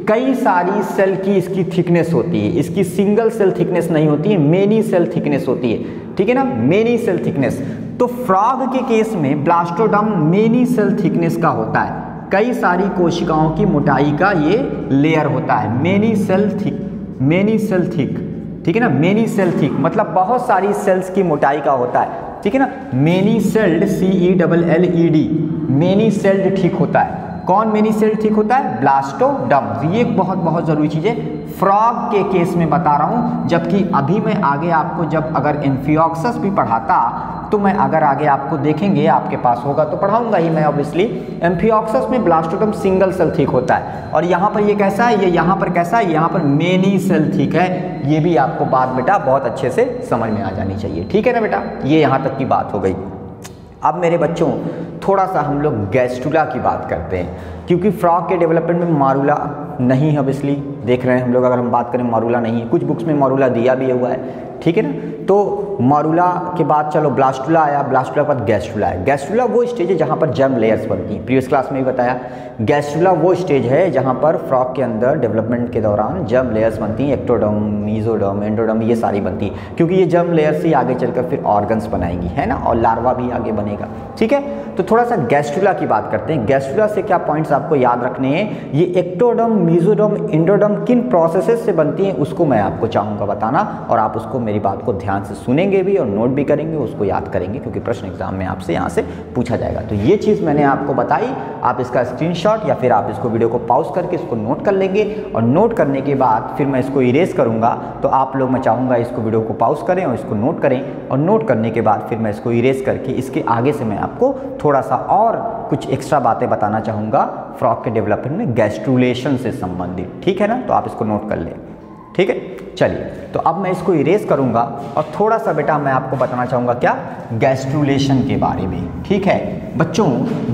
कई सारी सेल की इसकी थिकनेस होती है। इसकी सिंगल सेल थिकनेस नहीं होती है, मेनी सेल थिकनेस होती है। ठीक है ना, मेनी सेल थिकनेस। तो फ्रॉग के केस में ब्लास्टोडर्म मेनी सेल थिकनेस का होता है, कई सारी कोशिकाओं की मोटाई का ये लेयर होता है, many cell thick, many cell thick. ठीक है ना, मेनी सेल थिक मतलब बहुत सारी सेल्स की मोटाई का होता है। ठीक है ना, many sailed, CELLED, many sailed ठीक होता है। कौन मेनी सेल ठीक होता है? ब्लास्टोडर्म। ये एक बहुत बहुत जरूरी चीज़ है, फ्रॉग के केस में बता रहा हूँ। जबकि अभी मैं आगे आपको जब अगर एम्फिऑक्सस भी पढ़ाता तो मैं अगर आगे आपको देखेंगे, आपके पास होगा तो पढ़ाऊंगा ही मैं ऑब्वियसली। एम्फिऑक्सस में ब्लास्टोडर्म सिंगल सेल ठीक होता है, और यहाँ पर ये कैसा है, ये यहाँ पर कैसा है, यहाँ पर मेनी सेल ठीक है। ये भी आपको बात बेटा बहुत अच्छे से समझ में आ जानी चाहिए। ठीक है ना बेटा, ये यहाँ तक की बात हो गई। अब मेरे बच्चों थोड़ा सा हम लोग गैस्ट्रुला की बात करते हैं, क्योंकि फ्रॉग के डेवलपमेंट में मॉरुला नहीं है ऑब्वियसली, देख रहे हैं हम लोग। अगर हम बात करें मॉरूला नहीं है, कुछ बुक्स में मॉरूला दिया भी हुआ है, ठीक है ना। तो मॉरूला के बाद चलो ब्लास्टुला आया, ब्लास्टुला के बाद गैस्ट्रुला है। गैस्ट्रुला वो स्टेज है जहाँ पर जर्म लेयर्स बनती हैं, प्रीवियस क्लास में भी बताया। गैस्ट्रुला वो स्टेज है जहाँ पर फ्रॉग के अंदर डेवलपमेंट के दौरान जर्म लेयर्स बनती हैं, एक्टोडर्म, मीजोडर्म, एंडोडर्म, ये सारी बनती हैं, क्योंकि ये जर्म लेयर से आगे चलकर फिर ऑर्गन्स बनाएंगी, है ना, और लार्वा भी आगे बनेगा, ठीक है। तो थोड़ा सा गैस्ट्रुला की बात करते हैं। गैस्ट्रुला से क्या पॉइंट्स आपको याद रखने हैं, ये एक्टोडर्म, मीजोडर्म, एंडोडर्म किन प्रोसेसेस से बनती हैं उसको मैं आपको चाहूँगा बताना, और आप उसको मेरी बात को ध्यान से सुनेंगे भी और नोट भी करेंगे, उसको याद करेंगे, क्योंकि प्रश्न एग्जाम में आपसे यहाँ से पूछा जाएगा। तो ये चीज़ मैंने आपको बताई, आप इसका स्क्रीनशॉट या फिर आप इसको वीडियो को पॉज करके इसको नोट कर लेंगे, और नोट करने के बाद फिर मैं इसको इरेज करूँगा। तो आप लोग, मैं चाहूँगा इसको वीडियो को पॉज करें और इसको नोट करें, और नोट करने के बाद फिर मैं इसको इरेज करके इसके आगे से मैं आपको थोड़ा सा और कुछ एक्स्ट्रा बातें बताना चाहूँगा फ्रॉग के डेवलपमेंट में गैस्ट्रुलेशन से संबंधित, ठीक है ना। तो आप इसको नोट कर लें, ठीक है। चलिए, तो अब मैं इसको इरेज करूंगा और थोड़ा सा बेटा मैं आपको बताना चाहूँगा क्या, गैस्ट्रुलेशन के बारे में, ठीक है बच्चों।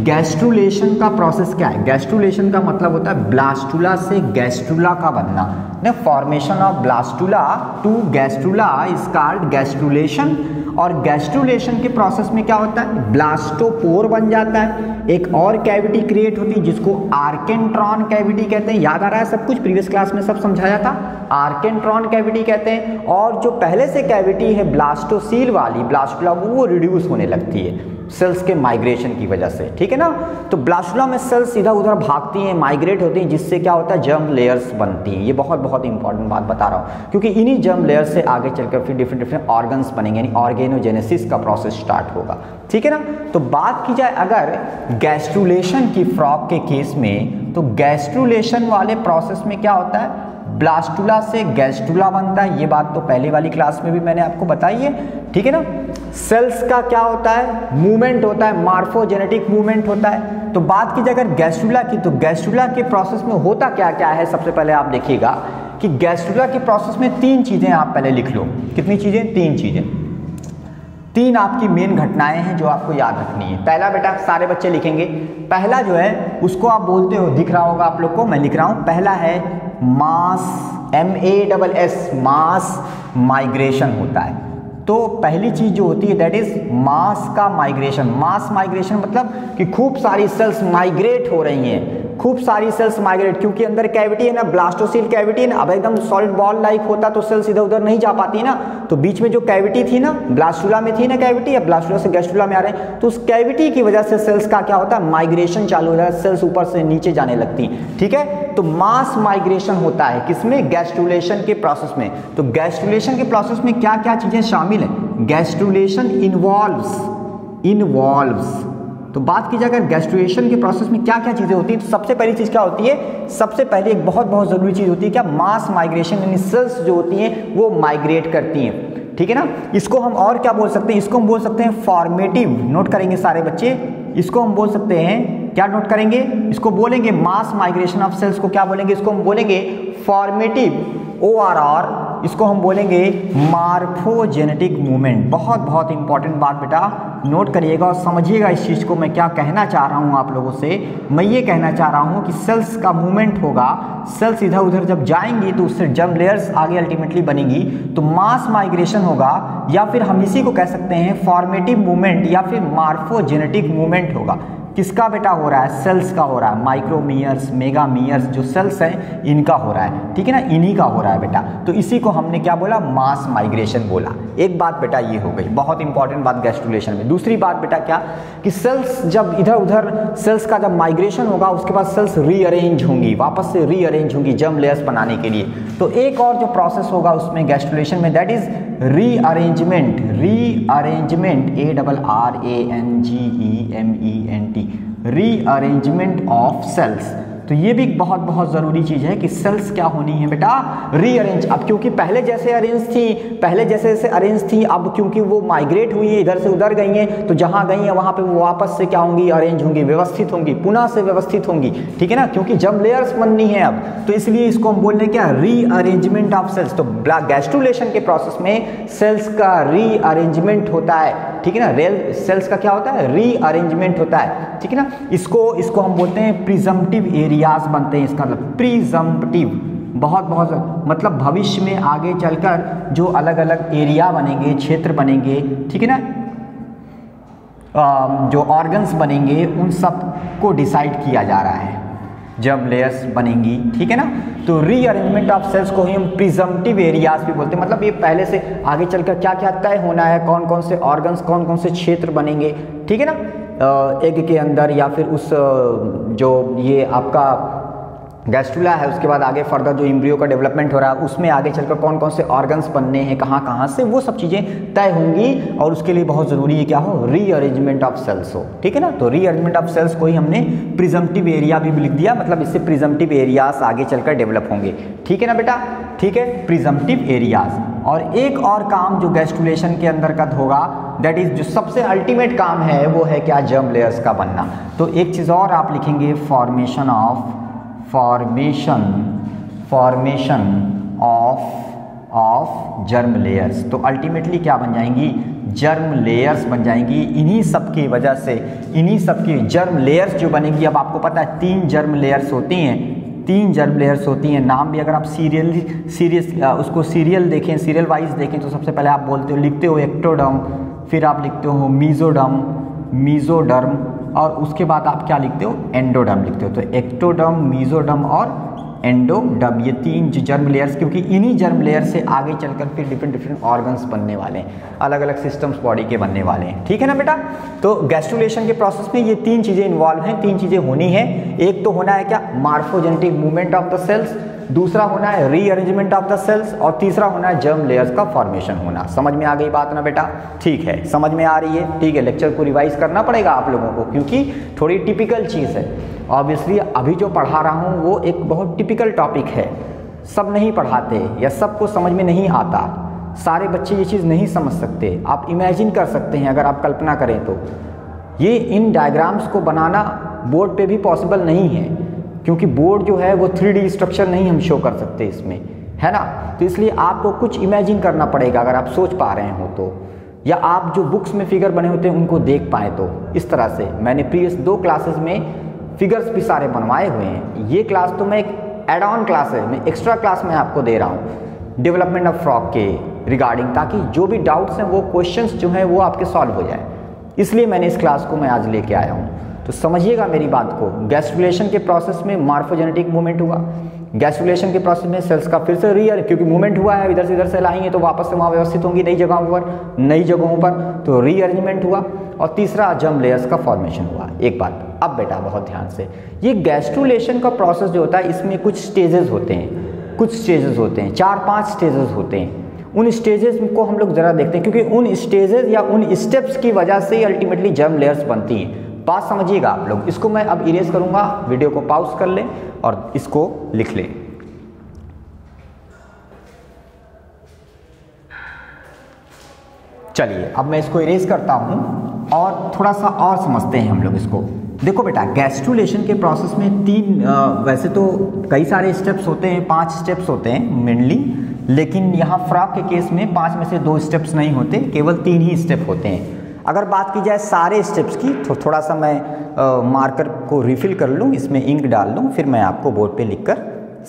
गैस्ट्रुलेशन का प्रोसेस क्या है? गैस्ट्रुलेशन का मतलब होता है ब्लास्टुला से गैस्ट्रुला का बनना। The formation of blastula to gastrula is called gastrulation. और गैस्ट्रुलेशन के प्रोसेस में क्या होता है, ब्लास्टोपोर बन जाता है, एक और कैविटी क्रिएट होती है जिसको आर्केंट्रॉन कैविटी कहते हैं। याद आ रहा है सब कुछ, प्रीवियस क्लास में सब समझाया था, आर्केंट्रॉन कैविटी कहते हैं। और जो पहले से कैविटी है ब्लास्टोसील वाली, ब्लास्टुला, वो रिड्यूस होने लगती है सेल्स के माइग्रेशन की वजह से, ठीक है ना। तो ब्लास्टुला में सेल्स इधर उधर भागती हैं, माइग्रेट होती हैं, जिससे क्या होता है, जर्म लेयर्स बनती हैं। ये बहुत बहुत इंपॉर्टेंट बात बता रहा हूँ, क्योंकि इन्हीं जर्म लेयर से आगे चलकर फिर डिफरेंट डिफरेंट ऑर्गन्स बनेंगे, यानी ऑर्गेनोजेनेसिस का प्रोसेस स्टार्ट होगा, ठीक है ना। तो बात की जाए अगर गैस्ट्रुलेशन की फ्रॉग के केस में, तो गैस्ट्रुलेशन वाले प्रोसेस में क्या होता है, ब्लास्टुला से गैस्ट्रुला बनता है। ये बात तो पहले वाली क्लास में भी मैंने आपको बताई है, ठीक है ना। सेल्स का क्या होता है, मूवमेंट होता है, मार्फोजेनेटिक मूवमेंट होता है। तो बात की जाए अगर गैस्ट्रुला की, तो गैस्ट्रुला के प्रोसेस में होता क्या क्या है, सबसे पहले आप देखिएगा कि गैस्ट्रुला के प्रोसेस में 3 चीज़ें आप पहले लिख लो। कितनी चीज़ें? 3 चीज़ें, 3 आपकी मेन घटनाएं हैं जो आपको याद रखनी है। पहला बेटा सारे बच्चे लिखेंगे, पहला जो है उसको आप बोलते हो, दिख रहा होगा आप लोग को, मैं लिख रहा हूँ, पहला है मास, MASS, मास माइग्रेशन होता है। तो पहली चीज जो होती है दैट इज मास का माइग्रेशन। मास माइग्रेशन मतलब कि खूब सारी सेल्स माइग्रेट हो रही हैं, खूब सारी सेल्स माइग्रेट, क्योंकि अंदर कैविटी है ना, ब्लास्टोसील कैविटी है ना, अब एकदम सॉलिड बॉल लाइक होता तो सेल्स इधर उधर नहीं जा पाती ना। तो बीच में जो कैविटी थी ना, ब्लास्टुला में थी ना कैविटी, अब ब्लास्टुला से गैस्ट्रुला में आ रहे हैं, तो उस कैविटी की वजह से सेल्स का क्या होता है, माइग्रेशन चालू हो जाता है, सेल्स ऊपर से नीचे जाने लगती, ठीक है। तो मास माइग्रेशन होता है किसमें, गैस्ट्रुलेशन के प्रोसेस में। तो गैस्ट्रुलेशन के प्रोसेस में क्या क्या चीजें शामिल है, गैस्ट्रुलेशन इन्वॉल्व्स। तो बात की जाए अगर गैस्ट्रुलेशन के प्रोसेस में क्या क्या चीज़ें होती हैं, तो सबसे पहली चीज़ क्या होती है, सबसे पहले एक बहुत बहुत ज़रूरी चीज़ होती है क्या, मास माइग्रेशन, यानी सेल्स जो होती हैं वो माइग्रेट करती हैं, ठीक है ना। इसको हम और क्या बोल सकते हैं, इसको हम बोल सकते हैं फॉर्मेटिव, नोट करेंगे सारे बच्चे, इसको हम बोल सकते हैं, क्या नोट करेंगे, इसको बोलेंगे मास माइग्रेशन ऑफ सेल्स को क्या बोलेंगे, इसको हम बोलेंगे फॉर्मेटिव, ORR, इसको हम बोलेंगे मार्फोजेनेटिक मूवमेंट। बहुत बहुत इंपॉर्टेंट बात बेटा, नोट करिएगा और समझिएगा इस चीज़ को मैं क्या कहना चाह रहा हूँ आप लोगों से। मैं ये कहना चाह रहा हूँ कि सेल्स का मूवमेंट होगा, सेल्स इधर उधर जब जाएंगी तो उससे जर्म लेयर्स आगे अल्टीमेटली बनेगी, तो मास माइग्रेशन होगा, या फिर हम इसी को कह सकते हैं फॉर्मेटिव मूवमेंट या फिर मार्फोजेनेटिक मूवमेंट होगा। किसका बेटा हो रहा है, सेल्स का हो रहा है, माइक्रोमीयर्स, मेगामीयर्स जो सेल्स हैं इनका हो रहा है, ठीक है ना, इन्हीं का हो रहा है बेटा। तो इसी को हमने क्या बोला, मास माइग्रेशन बोला। एक बात बेटा ये हो गई, बहुत इंपॉर्टेंट बात गैस्ट्रुलेशन में। दूसरी बात बेटा क्या, कि सेल्स जब इधर उधर सेल्स का जब माइग्रेशन होगा उसके बाद सेल्स रीअरेंज होंगी, वापस से रीअरेंज होंगी जर्म लेयर्स बनाने के लिए। तो एक और जो प्रोसेस होगा उसमें गैस्ट्रुलेशन में, that is rearrangement, ARRANGEMENT, rearrangement of cells. तो ये भी बहुत बहुत ज़रूरी चीज़ है कि सेल्स क्या होनी है बेटा, रीअरेंज। अब क्योंकि पहले जैसे अरेंज थी, पहले जैसे जैसे अरेंज थी, अब क्योंकि वो माइग्रेट हुई है, इधर से उधर गई हैं, तो जहाँ गई हैं वहाँ पे वो वापस से क्या होंगी, अरेंज होंगी, व्यवस्थित होंगी, पुनः से व्यवस्थित होंगी, ठीक है ना, क्योंकि जब लेयर्स बननी है अब, तो इसलिए इसको हम बोल रहे हैं क्या, रीअरेंजमेंट ऑफ सेल्स। तो गैस्ट्रुलेशन के प्रोसेस में सेल्स का रीअरेंजमेंट होता है, ठीक है ना, सेल्स का क्या होता है, रीअरेंजमेंट होता है, ठीक है ना। इसको हम बोलते हैं प्रिजम्पटिव एरियाज बनते हैं, इसका मतलब बहुत बहुत मतलब भविष्य में आगे चलकर जो अलग अलग एरिया बनेंगे, क्षेत्र बनेंगे, ठीक है ना, जो ऑर्गन्स बनेंगे उन सब को डिसाइड किया जा रहा है जब लेयर्स बनेंगी, ठीक है ना। तो रीअरेंजमेंट ऑफ सेल्स को ही हम प्रिजम्पटिव एरियाज भी बोलते हैं, मतलब ये पहले से आगे चलकर क्या क्या तय होना है, कौन कौन से ऑर्गन्स, कौन कौन से क्षेत्र बनेंगे, ठीक है ना, एग के अंदर या फिर उस जो ये आपका गैस्ट्रुला है, उसके बाद आगे फर्दर जो एम्ब्रियो का डेवलपमेंट हो रहा है उसमें आगे चलकर कौन कौन से ऑर्गन्स बनने हैं, कहाँ कहाँ से, वो सब चीज़ें तय होंगी। और उसके लिए बहुत ज़रूरी है क्या हो, रीअरेंजमेंट ऑफ सेल्स हो, ठीक है ना। तो रीअरेंजमेंट ऑफ सेल्स को ही हमने प्रिजम्पटिव एरिया भी लिख दिया, मतलब इससे प्रिजम्पटिव एरियाज आगे चलकर डेवलप होंगे, ठीक है ना बेटा, ठीक है, प्रिजम्पटिव एरियाज। और एक और काम जो गैस्ट्रुलेशन के अंतर्गत होगा, दैट इज जो सबसे अल्टीमेट काम है वो है क्या, जर्म लेयर्स का बनना। तो एक चीज़ और आप लिखेंगे, फॉर्मेशन ऑफ जर्म लेयर्स। तो अल्टीमेटली क्या बन जाएंगी, जर्म लेयर्स बन जाएंगी। इन्हीं सब की वजह से, इन्हीं सब की जर्म लेयर्स जो बनेगी, अब आपको पता है 3 जर्म लेयर्स होती हैं, 3 जर्म लेयर्स होती हैं। नाम भी अगर आप उसको सीरियल देखें, सीरियल वाइज देखें, तो सबसे पहले आप लिखते हो एक्टोडर्म, फिर आप लिखते हो मीजोडर्म, और उसके बाद आप क्या लिखते हो, एंडोडर्म लिखते हो। तो एक्टोडर्म, मीजोडर्म और एंडोडर्म, ये 3 जर्म लेयर्स, क्योंकि इन्हीं जर्म लेयर से आगे चलकर फिर डिफरेंट ऑर्गन्स बनने वाले हैं, अलग अलग सिस्टम्स बॉडी के बनने वाले हैं, ठीक है ना बेटा। तो गैस्ट्रुलेशन के प्रोसेस में ये 3 चीज़ें इन्वॉल्व हैं, 3 चीज़ें होनी है। एक तो होना है क्या, मार्फोजेनेटिक मूवमेंट ऑफ द सेल्स, दूसरा होना है रीअरेंजमेंट ऑफ द सेल्स, और तीसरा होना है जर्म लेयर्स का फॉर्मेशन होना। समझ में आ गई बात ना बेटा, ठीक है, समझ में आ रही है, ठीक है। लेक्चर को रिवाइज करना पड़ेगा आप लोगों को, क्योंकि थोड़ी टिपिकल चीज़ है। ऑब्वियसली अभी जो पढ़ा रहा हूँ वो एक बहुत टिपिकल टॉपिक है, सब नहीं पढ़ाते या सबको समझ में नहीं आता, सारे बच्चे ये चीज़ नहीं समझ सकते। आप इमेजिन कर सकते हैं, अगर आप कल्पना करें तो ये इन डायग्राम्स को बनाना बोर्ड पे भी पॉसिबल नहीं है, क्योंकि बोर्ड जो है वो 3D स्ट्रक्चर नहीं हम शो कर सकते इसमें, है ना। तो इसलिए आपको कुछ इमेजिन करना पड़ेगा, अगर आप सोच पा रहे हो तो, या आप जो बुक्स में फिगर बने होते हैं उनको देख पाएँ तो। इस तरह से मैंने प्रीवियस 2 क्लासेस में फिगर्स भी सारे बनवाए हुए हैं। ये क्लास तो मैं एक एड ऑन क्लास है, मैं एक्स्ट्रा क्लास में आपको दे रहा हूँ डेवलपमेंट ऑफ फ्रॉग के रिगार्डिंग, ताकि जो भी डाउट्स हैं वो क्वेश्चंस जो हैं वो आपके सॉल्व हो जाए। इसलिए मैंने इस क्लास को मैं आज लेके आया हूँ। तो समझिएगा मेरी बात को, गैस्ट्रुलेशन के प्रोसेस में मार्फोजेनेटिक मूवमेंट हुआ, गैस्ट्रुलेशन के प्रोसेस में सेल्स का फिर से क्योंकि मूवमेंट हुआ है, इधर से इधर से लाएंगे तो वापस से वहाँ व्यवस्थित होंगी नई जगहों पर, तो रीअरेंजमेंट हुआ। और तीसरा जर्म लेयर्स का फॉर्मेशन हुआ। एक बात अब बेटा बहुत ध्यान से, ये गैस्ट्रुलेशन का प्रोसेस जो होता है इसमें कुछ स्टेजेस होते हैं, 4-5 स्टेजेस होते हैं। उन स्टेजेस को हम लोग ज़रा देखते हैं, क्योंकि उन स्टेजेस या उन स्टेप्स की वजह से अल्टीमेटली जर्म लेयर्स बनती हैं। बात समझिएगा आप लोग। इसको मैं अब इरेज करूँगा, वीडियो को पॉज कर लें और इसको लिख लें। चलिए अब मैं इसको इरेज करता हूँ और थोड़ा सा और समझते हैं हम लोग इसको। देखो बेटा, गैस्ट्रुलेशन के प्रोसेस में 3 वैसे तो कई सारे स्टेप्स होते हैं, 5 स्टेप्स होते हैं मेनली, लेकिन यहाँ फ्रॉग के केस में 5 में से 2 स्टेप्स नहीं होते, केवल 3 ही स्टेप होते हैं। अगर बात की जाए सारे स्टेप्स की तो थोड़ा सा मैं मार्कर को रिफिल कर लूँ, इसमें इंक डाल लूँ, फिर मैं आपको बोर्ड पे लिखकर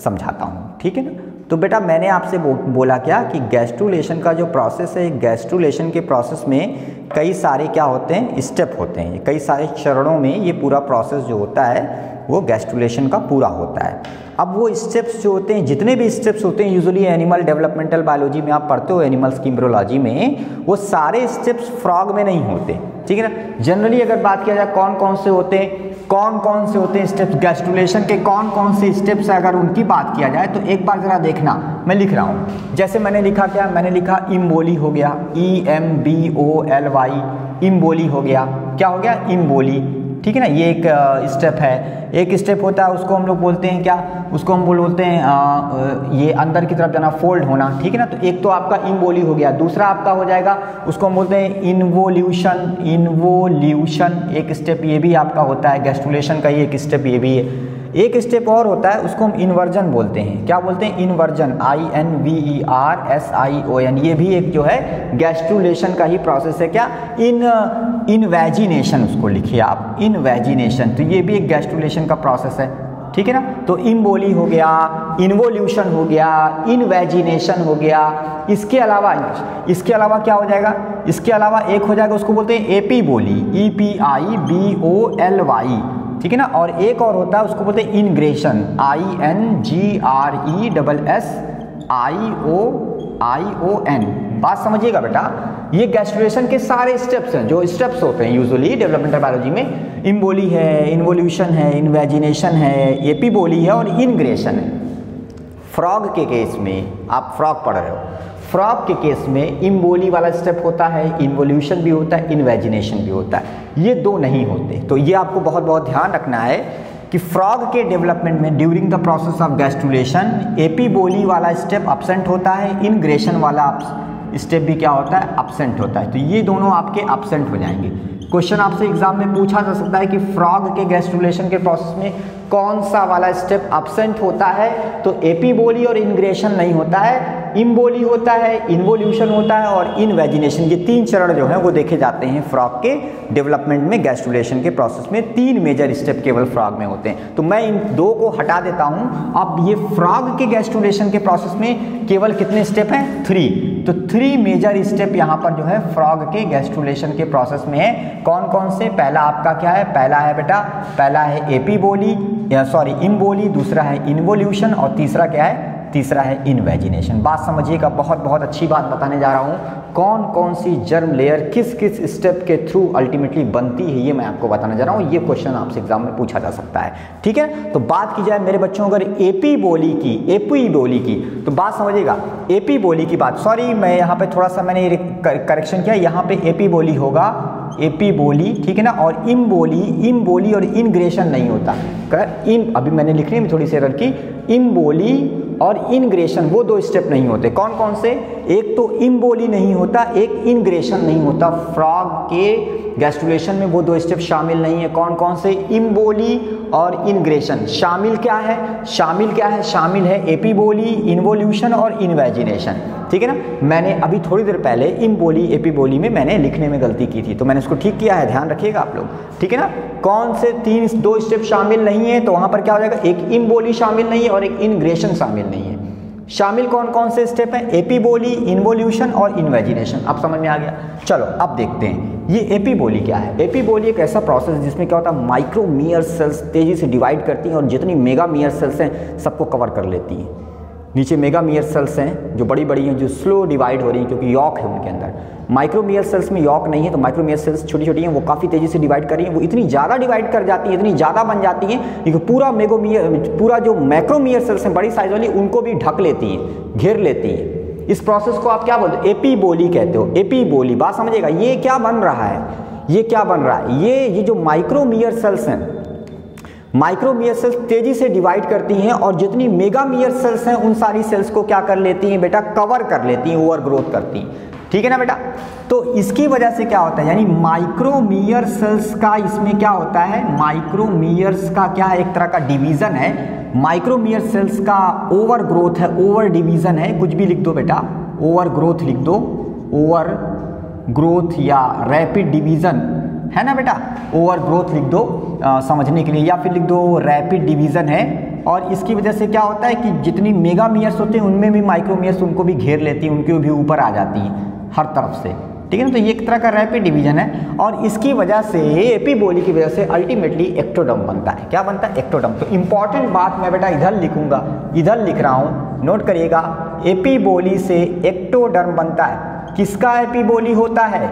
समझाता हूँ, ठीक है ना। तो बेटा मैंने आपसे बोला क्या कि गैस्ट्रुलेशन का जो प्रोसेस है, गैस्ट्रुलेशन के प्रोसेस में कई सारे क्या होते हैं, स्टेप होते हैं। कई सारे चरणों में ये पूरा प्रोसेस जो होता है वो गैस्ट्रुलेशन का पूरा होता है। अब वो स्टेप्स जो होते हैं, जितने भी स्टेप्स होते हैं, यूजुअली एनिमल डेवलपमेंटल बायोलॉजी में आप पढ़ते हो, एनिमल्स की एम्ब्रियोलॉजी में, वो सारे स्टेप्स फ्रॉग में नहीं होते, ठीक है ना। जनरली अगर बात किया जाए कौन कौन से होते हैं स्टेप्स गैस्ट्रुलेशन के, कौन कौन से स्टेप्स है, अगर उनकी बात किया जाए तो एक बार ज़रा देखना, मैं लिख रहा हूँ। जैसे मैंने लिखा क्या, मैंने लिखा इम्बोली हो गया, EMBOLY, इम्बोली हो गया। क्या हो गया, इम्बोली, ठीक है ना। ये एक स्टेप है। एक स्टेप होता है उसको हम लोग बोलते हैं क्या, उसको हम बोलते हैं ये अंदर की तरफ जाना, फोल्ड होना, ठीक है ना। तो एक तो आपका इम्बोली हो गया, दूसरा आपका हो जाएगा, उसको हम बोलते हैं इन्वोल्यूशन, एक स्टेप ये भी आपका होता है, गैस्ट्रुलेशन का ही एक स्टेप ये भी है। एक स्टेप और होता है, उसको हम इन्वर्जन बोलते हैं। क्या बोलते हैं, इन्वर्जन, INVERSION, ये भी एक जो है गैस्ट्रुलेशन का ही प्रोसेस है। क्या, इनवैजिनेशन, उसको लिखिए आप, इनवैजिनेशन, तो ये भी एक गैस्ट्रुलेशन का प्रोसेस है, ठीक है ना। तो इम्बोली हो गया, इन्वोल्यूशन हो गया, इनवेजिनेशन हो गया। इसके अलावा क्या हो जाएगा, इसके अलावा एक हो जाएगा उसको बोलते हैं एपीबोली, EPIBOLY, ठीक है ना। और एक और होता है उसको बोलते हैं इनग्रेशन, INGRESSION। बात समझिएगा बेटा, ये गैस्ट्रुलेशन के सारे स्टेप्स हैं, जो स्टेप्स होते हैं यूजुअली डेवलपमेंटल बायोलॉजी में। इम्बोली है, इन्वोल्यूशन है, इन्वेजिनेशन है, एपीबोली है और इनग्रेशन है। फ्रॉग के केस में, आप फ्रॉग पढ़ रहे हो, फ्रॉग के केस में इम्बोली वाला स्टेप होता है, इन्वोल्यूशन भी होता है, इन्वेजिनेशन भी होता है, ये दो नहीं होते। तो ये आपको बहुत बहुत ध्यान रखना है कि फ्रॉग के डेवलपमेंट में during the process of gastrulation epiboly वाला स्टेप अब्सेंट होता है, इनग्रेशन वाला स्टेप भी क्या होता है, अब्सेंट होता है। तो ये दोनों आपके अब्सेंट हो जाएंगे। क्वेश्चन आपसे एग्जाम में पूछा जा सकता है कि फ्रॉग के गैस्ट्रुलेशन के प्रोसेस में कौन सा वाला स्टेप अब्सेंट होता है, तो एपीबोली और इनग्रेशन नहीं होता है, इम्बोली होता है, इन्वोल्यूशन होता है और इनवेजिनेशन। ये तीन चरण जो हैं वो देखे जाते हैं फ्रॉग के डेवलपमेंट में, गैस्ट्रुलेशन के प्रोसेस में। तीन मेजर स्टेप केवल फ्रॉग में होते हैं। तो मैं इन दो को हटा देता हूं। अब ये फ्रॉग के गैस्ट्रुलेशन के प्रोसेस में केवल कितने स्टेप हैं, 3। तो 3 मेजर स्टेप यहाँ पर जो है फ्रॉग के गैस्ट्रुलेशन के प्रोसेस में है। कौन कौन से, पहला आपका क्या है, पहला है बेटा, पहला है एपीबोली, इम्बोली, दूसरा है इन्वोल्यूशन और तीसरा क्या है, तीसरा है इनवेजिनेशन। बात समझिएगा, बहुत बहुत अच्छी बात बताने जा रहा हूँ। कौन कौन सी जर्म लेयर किस किस स्टेप के थ्रू अल्टीमेटली बनती है, ये मैं आपको बताने जा रहा हूँ। ये क्वेश्चन आपसे एग्जाम में पूछा जा सकता है, ठीक है। तो बात की जाए मेरे बच्चों अगर एपीबोली की, तो बात समझिएगा, एपीबोली की बात, सॉरी मैं यहाँ पे थोड़ा सा मैंने करेक्शन किया, यहाँ पे एपीबोली होगा, एपीबोली, ठीक है ना। और इम्बोली और इनग्रेशन नहीं होता। अभी मैंने लिखने में थोड़ी सी एरर की, इम्बोली और इनग्रेशन वो दो स्टेप नहीं होते। कौन कौन से, एक तो इम्बोली नहीं होता, एक इनग्रेशन नहीं होता। फ्रॉग के गैस्ट्रुलेशन में वो दो स्टेप शामिल नहीं है। कौन कौन से, इम्बोली और इनग्रेशन। शामिल क्या है, शामिल है एपीबोली, इन्वोल्यूशन और इनवेजिनेशन, ठीक है ना। मैंने अभी थोड़ी देर पहले इम्बोली एपीबोली में मैंने लिखने में गलती की थी, तो मैंने इसको ठीक किया है, ध्यान रखिएगा आप लोग, ठीक है ना। कौन से दो स्टेप शामिल नहीं है, तो वहां पर क्या हो जाएगा, एक इम्बोली शामिल नहीं है और एक इनग्रेशन शामिल नहीं है। शामिल कौन कौन से स्टेप हैं, एपीबोली, इन्वोल्यूशन और इनवेजिनेशन। अब समझ में आ गया। चलो अब देखते हैं ये एपीबोली क्या है। एपीबोली एक ऐसा प्रोसेस जिसमें क्या होता है, माइक्रोमियर सेल्स तेजी से डिवाइड करती हैं और जितनी मेगामियर सेल्स हैं सबको कवर कर लेती हैं। नीचे मेगामियर सेल्स हैं जो बड़ी बड़ी हैं, जो स्लो डिवाइड हो रही हैं क्योंकि यॉक है उनके अंदर। माइक्रोमियर सेल्स में यॉक नहीं है, तो माइक्रोमियर सेल्स छोटी छोटी हैं, वो काफ़ी तेज़ी से डिवाइड कर रही हैं। वो इतनी ज़्यादा डिवाइड कर जाती हैं, इतनी ज़्यादा बन जाती हैं कि पूरा जो मैक्रोमियर सेल्स हैं बड़ी साइज वाली, उनको भी ढक लेती हैं, घेर लेती हैं। इस प्रोसेस को आप क्या बोलते हो, एपीबोली कहते हो। एपीबोली, बात समझिएगा, ये क्या बन रहा है, ये जो माइक्रोमियर सेल्स हैं, माइक्रोमियर सेल्स तेजी से डिवाइड करती हैं और जितनी मेगामियर सेल्स हैं उन सारी सेल्स को क्या कर लेती हैं बेटा, कवर कर लेती हैं, ओवर ग्रोथ करती हैं, ठीक है ना बेटा। तो इसकी वजह से क्या होता है, यानी माइक्रोमियर सेल्स का इसमें क्या होता है, माइक्रोमियर्स का क्या है, एक तरह का डिवीजन है। माइक्रोमियर सेल्स का ओवर ग्रोथ है, ओवर डिवीजन है, कुछ भी लिख दो बेटा, ओवर ग्रोथ लिख दो, ओवर ग्रोथ या रैपिड डिवीजन है ना बेटा, ओवर ग्रोथ लिख दो समझने के लिए, या फिर लिख दो रैपिड डिवीजन है। और इसकी वजह से क्या होता है कि जितनी मेगामियर्स होते हैं उनमें भी माइक्रोमियर्स उनको भी घेर लेती हैं, उनके भी ऊपर आ जाती हैं हर तरफ से, ठीक है ना। तो ये एक तरह का रैपिड डिवीजन है और इसकी वजह से, एपीबोली की वजह से अल्टीमेटली एक्टोडर्म बनता है। क्या बनता है, एक्टोडर्म। तो इंपॉर्टेंट बात मैं बेटा इधर लिखूंगा, इधर लिख रहा हूँ, नोट करिएगा। एपीबोली से एक्टोडर्म बनता है। किसका एपीबोली होता है,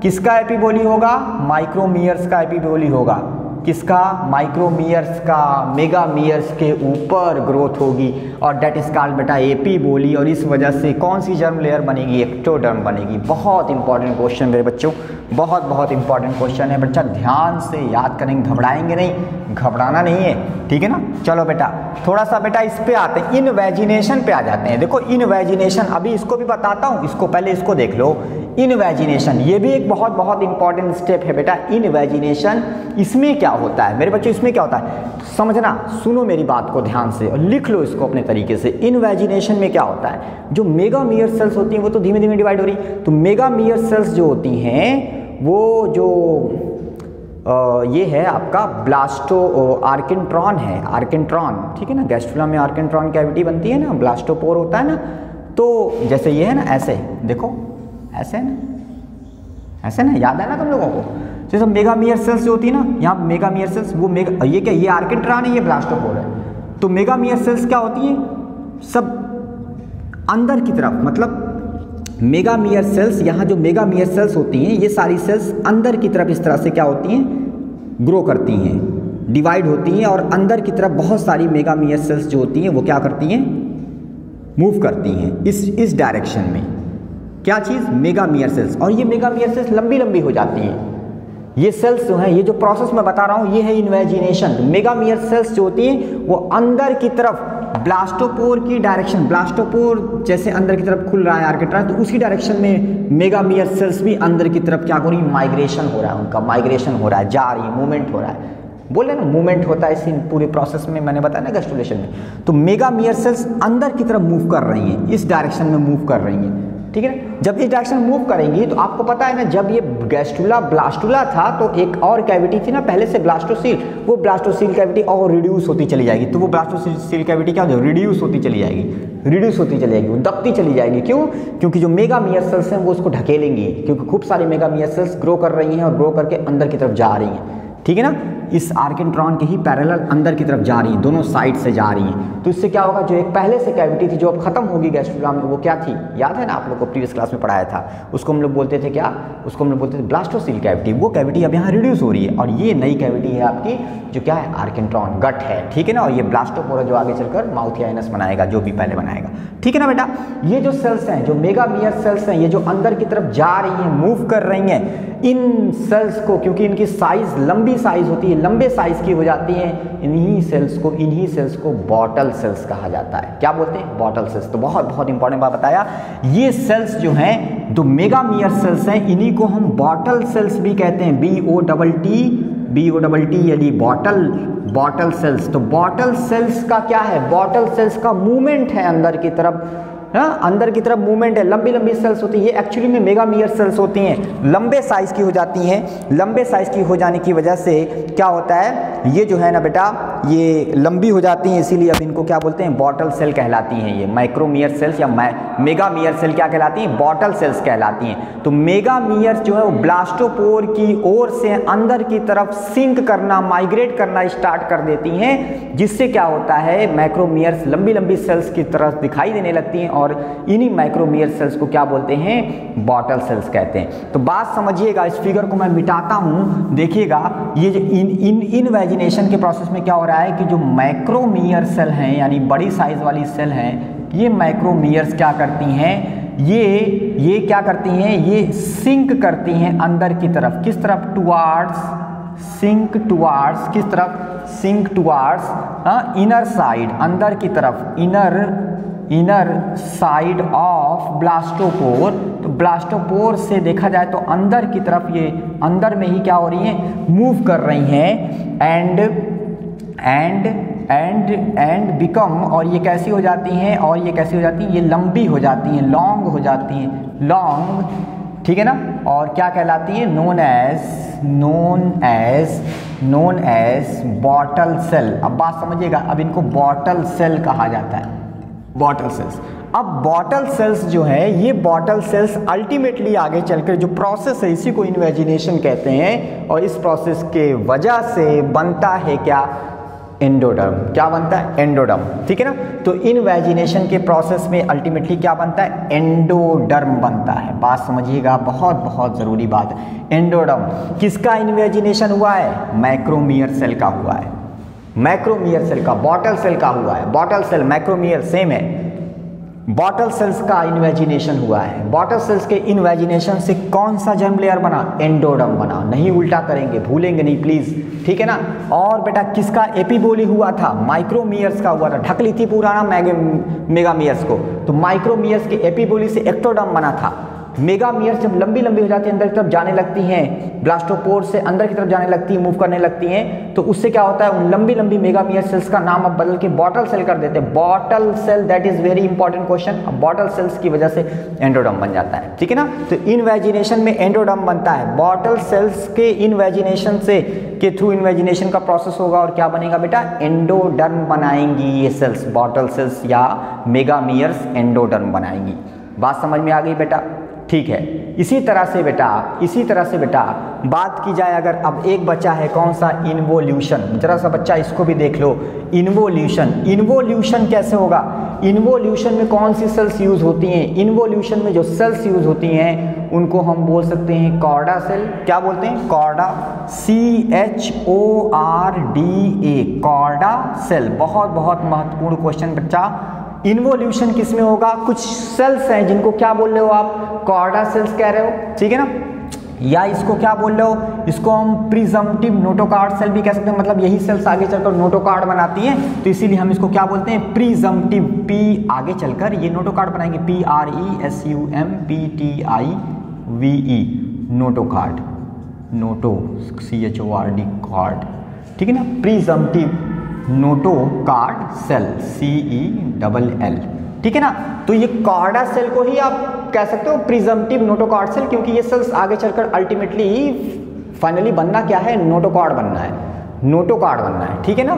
किसका एपीबोली होगा, माइक्रोमियर्स का एपीबोली होगा। किसका, माइक्रोमियर्स का, मेगामियर्स के ऊपर ग्रोथ होगी और डेट इज कॉल्ड बेटा एपीबोली। और इस वजह से कौन सी जर्म लेयर बनेगी, एक्टोडर्म बनेगी। बहुत इंपॉर्टेंट क्वेश्चन मेरे बच्चों, बहुत इंपॉर्टेंट क्वेश्चन है बच्चा, ध्यान से याद करेंगे, घबराएंगे नहीं, घबराना नहीं है, ठीक है ना। चलो बेटा थोड़ा सा बेटा इस पे आते हैं, इनवेजिनेशन पे आ जाते हैं। देखो इनवेजिनेशन, अभी इसको भी बताता हूँ, इसको पहले इसको देख लो। इनवेजिनेशन ये भी एक बहुत इंपॉर्टेंट स्टेप है बेटा, इनवेजिनेशन। इसमें क्या होता है मेरे बच्चों, इसमें क्या होता है समझना, सुनो मेरी बात को ध्यान से और लिख लो इसको अपने तरीके से। इनवेजिनेशन में क्या होता है, जो मेगामियर सेल्स होती हैं वो तो धीमे धीमे डिवाइड हो रही, तो मेगामियर सेल्स जो होती हैं वो जो ये है आपका ब्लास्टो आर्किन्ट्रॉन है, आर्किन्ट्रॉन, ठीक है ना। गैस्ट्रुला में आर्किन्ट्रॉन कैविटी बनती है ना, ब्लास्टोपोर होता है ना। तो जैसे ये है ना, ऐसे देखो, ऐसे है ना, ऐसे ना, याद है ना तुम लोगों को। जैसे मेगामियर सेल्स जो होती है ना, यहाँ मेगामियर सेल्स, वो मेगा, ये क्या, ये आर्किन्ट्रॉन है, ये ब्लास्टोपोर है। तो मेगामियर सेल्स क्या होती है, सब अंदर की तरफ, मतलब मेगामियर सेल्स, यहाँ जो मेगामियर सेल्स होती हैं ये सारी सेल्स अंदर की तरफ इस तरह से क्या होती हैं, ग्रो करती हैं, डिवाइड होती हैं, और अंदर की तरफ बहुत सारी मेगामियर सेल्स जो होती हैं वो क्या करती हैं, मूव करती हैं इस डायरेक्शन में। क्या चीज़, मेगामियर सेल्स। और ये मेगामियर सेल्स लंबी लंबी हो जाती हैं। ये सेल्स जो हैं, ये जो प्रोसेस मैं बता रहा हूँ, ये है इन्वेजिनेशन। मेगामियर सेल्स जो होती हैं वो अंदर की तरफ ब्लास्टोपोर की डायरेक्शन, ब्लास्टोपोर जैसे अंदर की तरफ खुल रहा है आर्किट्रॉन, तो उसी डायरेक्शन में मेगामियर सेल्स भी अंदर की तरफ क्या हो रही है, माइग्रेशन हो रहा है, उनका माइग्रेशन हो रहा है, जा रही है, मूवमेंट हो रहा है। बोले ना मूवमेंट होता है इसी पूरे प्रोसेस में, मैंने बताया ना गैस्ट्रुलेशन में। तो मेगामियर सेल्स अंदर की तरफ मूव कर रही हैं, इस डायरेक्शन में मूव कर रही हैं, ठीक है ना। जब इस डायरेक्शन में मूव करेंगी तो आपको पता है ना, जब ये गैस्ट्रुला ब्लास्टुला था तो एक और कैविटी थी ना पहले से, ब्लास्टोसील, वो ब्लास्टोसील कैविटी और रिड्यूस होती चली जाएगी। तो वो ब्लास्टोसील कैविटी क्या हो जाएगी, रिड्यूस होती चली जाएगी, रिड्यूस होती चली जाएगी, वो दबती चली जाएगी। क्यों, क्योंकि जो मेगामियर सेल्स हैं वो उसको ढकेलेंगी, क्योंकि खूब सारी मेगामियर सेल्स ग्रो कर रही हैं और ग्रो करके अंदर की तरफ जा रही हैं, ठीक है ना। इस आर्किन्ट्रॉन के ही पैरेलल अंदर की तरफ जा रही हैं, दोनों साइड से जा रही हैं। तो इससे क्या होगा, जो एक पहले से कैविटी थी जो अब खत्म होगी गैस्ट्रुला में, वो क्या थी, याद है ना, आप लोग को प्रीवियस क्लास में पढ़ाया था। उसको हम लोग बोलते थे क्या, उसको हम लोग बोलते थे ब्लास्टोसील कैविटी। वो कैविटी अब यहाँ रिड्यूस हो रही है, और ये नई कैविटी है आपकी, जो क्या है, आर्किन्ट्रॉन, गट है, ठीक है ना। और ये ब्लास्टोपोर जो आगे चलकर माउथ या एनस बनाएगा, जो भी पहले बनाएगा, ठीक है ना बेटा। ये जो सेल्स हैं, जो मेगामियर सेल्स हैं, ये जो अंदर की तरफ जा रही हैं, मूव कर रही हैं, इन सेल्स को, क्योंकि इनकी साइज लंबी साइज होती है, लंबे साइज की हो जाती हैं, इन्हीं सेल्स को बॉटल सेल्स कहा जाता है। क्या बोलते हैं, बॉटल सेल्स। तो बहुत बहुत इंपॉर्टेंट बात बताया, ये सेल्स जो हैं, जो मेगामियर सेल्स हैं, इन्हीं को हम बॉटल सेल्स भी कहते हैं, BOTT यानी बॉटल सेल्स। तो बॉटल सेल्स का क्या है, बॉटल सेल्स का मूवमेंट है अंदर की तरफ, अंदर की तरफ मूवमेंट है, लंबी लंबी सेल्स होती है। ये एक्चुअली में मेगामियर सेल्स होती हैं, लंबे साइज की हो जाती हैं। लंबे साइज की हो जाने की वजह से क्या होता है, ये जो है ना बेटा, ये लंबी हो जाती हैं, इसीलिए अब इनको क्या बोलते हैं, बॉटल सेल कहलाती हैं। ये माइक्रोमियर सेल्स या मेगामियर सेल क्या कहलाती हैं, बॉटल सेल्स कहलाती हैं। तो मेगामियर जो है वो ब्लास्टोपोर की ओर से अंदर की तरफ सिंक करना, माइग्रेट करना स्टार्ट कर देती हैं, जिससे क्या होता है, माइक्रोमियर्स लंबी लंबी सेल्स की तरफ दिखाई देने लगती हैं, और इन्हीं माइक्रोमियर सेल्स को क्या बोलते हैं, बॉटल सेल्स कहते हैं। तो बात समझिएगा, इस फिगर को मैं मिटाता हूं, देखिएगा ये जो इनवेजिनेशन के प्रोसेस में क्या हो रहा है कि जो माइक्रोमियर सेल हैं, यानी बड़ी साइज वाली सेल हैं, ये माइक्रोमियर्स क्या करती हैं, ये क्या करती हैं, ये सिंक करती हैं अंदर की तरफ, किस तरफ, सिंक टुवार्ड्स इनर साइड, अंदर की तरफ, इनर साइड ऑफ ब्लास्टोपोर। तो ब्लास्टोपोर से देखा जाए तो अंदर की तरफ, ये अंदर में ही क्या हो रही हैं, मूव कर रही हैं, एंड बिकम, और ये कैसी हो जाती हैं, ये लंबी हो जाती हैं, लॉन्ग हो जाती हैं, लॉन्ग, ठीक है ना। और क्या कहलाती है, नोन एज बॉटल सेल। अब बात समझिएगा, अब इनको बॉटल सेल कहा जाता है, बॉटल सेल्स। अब बॉटल सेल्स जो है, ये बॉटल सेल्स अल्टीमेटली आगे चलकर जो प्रोसेस है, इसी को इन्वेजिनेशन कहते हैं, और इस प्रोसेस के वजह से बनता है क्या, एंडोडर्म। क्या बनता है, एंडोडर्म, ठीक है ना। तो इनवेजिनेशन के प्रोसेस में अल्टीमेटली क्या बनता है, एंडोडर्म बनता है। बात समझिएगा, बहुत बहुत जरूरी बात है। एंडोडर्म किसका इनवेजिनेशन हुआ है, माइक्रोमियर सेल का हुआ है, माइक्रोमियर सेल का, बॉटल सेल का हुआ है। बॉटल सेल माइक्रोमियर सेम है, बॉटल सेल्स का इन्वेजिनेशन हुआ है। बॉटल सेल्स के इन्वेजिनेशन से कौन सा जर्म लेयर बना, एंडोडर्म बना। नहीं उल्टा करेंगे, भूलेंगे नहीं प्लीज, ठीक है ना। और बेटा किसका एपिबोली हुआ था, माइक्रोमियर्स का हुआ था, ढक ली थी पुराना मेगामियर्स को। तो माइक्रोमियर्स के एपिबोली से एक्टोडर्म बना था, मेगामियर्स जब लंबी लंबी हो जाती है, अंदर की तरफ जाने लगती हैं, ब्लास्टोपोर से अंदर की तरफ जाने लगती है, मूव करने लगती हैं, तो उससे क्या होता है, उन लंबी लंबी मेगामियर सेल्स का नाम अब बदल के बॉटल सेल कर देते हैं। Bottle cell, that is very important question. अब बॉटल सेल्स की वजह से एंडोडर्म बन जाता है, ठीक है ना। तो इनवेजिनेशन में एंडोडर्म बनता है, बॉटल सेल्स के इनवेजिनेशन से के थ्रू इन्वेजिनेशन का प्रोसेस होगा और क्या बनेगा बेटा, एंडोडर्म बनाएंगी ये सेल्स, बॉटल सेल्स या मेगामियर्स एंडोडर्म बनाएंगी। बात समझ में आ गई बेटा, ठीक है। इसी तरह से बेटा बात की जाए अगर, अब एक बच्चा है कौन सा, इन्वोल्यूशन, जरा सा बच्चा इसको भी देख लो। इन्वोल्यूशन कैसे होगा, इन्वोल्यूशन में कौन सी सेल्स यूज होती हैं, इन्वोल्यूशन में जो सेल्स यूज होती हैं उनको हम बोल सकते हैं कॉर्डा सेल। क्या बोलते हैं, कॉर्डा, CHORDA, कॉर्डा सेल। बहुत बहुत महत्वपूर्ण क्वेश्चन बच्चा। इन्वोल्यूशन किस में होगा, कुछ सेल्स हैं जिनको क्या बोल रहे हो आप, कॉर्डा सेल्स कह रहे हो, ठीक है ना, या इसको क्या बोल रहे हो, इसको हम प्रिजम्पटिव नोटोकार्ड सेल भी कह सकते हैं, मतलब यही सेल्स आगे चलकर नोटोकार्ड बनाती हैं, तो इसीलिए हम इसको क्या बोलते हैं, प्रिजम्पटिव, पी आगे चलकर ये नोटोकार्ड बनाएंगे, PRESUMPTIVE, notochord, Noto CHORD card, ठीक है ना, प्रिजम्पटिव नोटोकार्ड सेल CELL, ठीक है ना। तो ये कॉर्डा सेल को ही आप कह सकते हो प्रिजम्पटिव नोटोकार्ड सेल, क्योंकि ये सेल्स आगे चलकर अल्टीमेटली फाइनली बनना क्या है, नोटोकार्ड बनना है, नोटोकार्ड बनना है, ठीक है ना।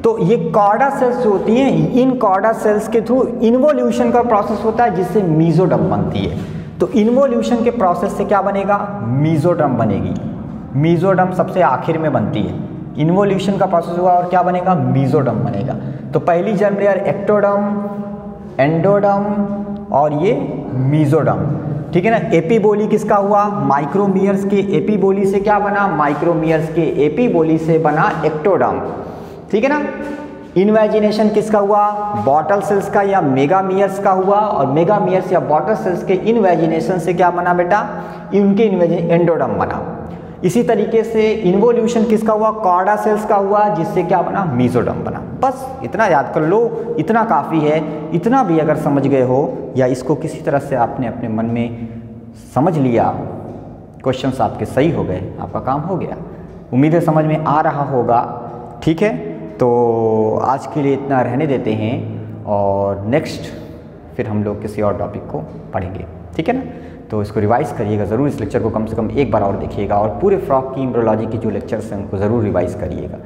तो ये कॉर्डा सेल्स जो होती हैं, इन कॉर्डा सेल्स के थ्रू इन्वोल्यूशन का प्रोसेस होता है जिससे मीजोडर्म बनती है। तो इन्वोल्यूशन के प्रोसेस से क्या बनेगा, मीजोडर्म बनेगी। मीजोडर्म सबसे आखिर में बनती है, इन्वोल्यूशन का प्रोसेस हुआ और क्या बनेगा, मीजोडर्म बनेगा। तो पहली जर्म लेयर एक्टोडर्म, एंडोडर्म और ये मीजोडर्म, ठीक है ना। एपीबोली किसका हुआ, माइक्रोमियर्स के एपीबोली से क्या बना, माइक्रोमियर्स के एपीबोली से बना एक्टोडर्म, ठीक है ना। इन्वेजिनेशन किसका हुआ, बॉटल सेल्स का या मेगामियर्स का हुआ, और मेगामियर्स या बॉटल सेल्स के इन्वेजिनेशन से क्या बना बेटा, इनके एंडोडर्म बना। इसी तरीके से इन्वोल्यूशन किसका हुआ, कॉर्डा सेल्स का हुआ, जिससे क्या बना, मीजोडर्म बना। बस इतना याद कर लो, इतना काफ़ी है। इतना भी अगर समझ गए हो या इसको किसी तरह से आपने अपने मन में समझ लिया, क्वेश्चंस आपके सही हो गए, आपका काम हो गया। उम्मीद है समझ में आ रहा होगा, ठीक है। तो आज के लिए इतना रहने देते हैं और नेक्स्ट फिर हम लोग किसी और टॉपिक को पढ़ेंगे, ठीक है ना। तो इसको रिवाइज़ करिएगा ज़रूर, इस लेक्चर को कम से कम एक बार और देखिएगा, और पूरे फ्रॉक की एम्ब्रियोलॉजी के जो लेक्चर्स हैं उनको ज़रूर रिवाइज़ करिएगा,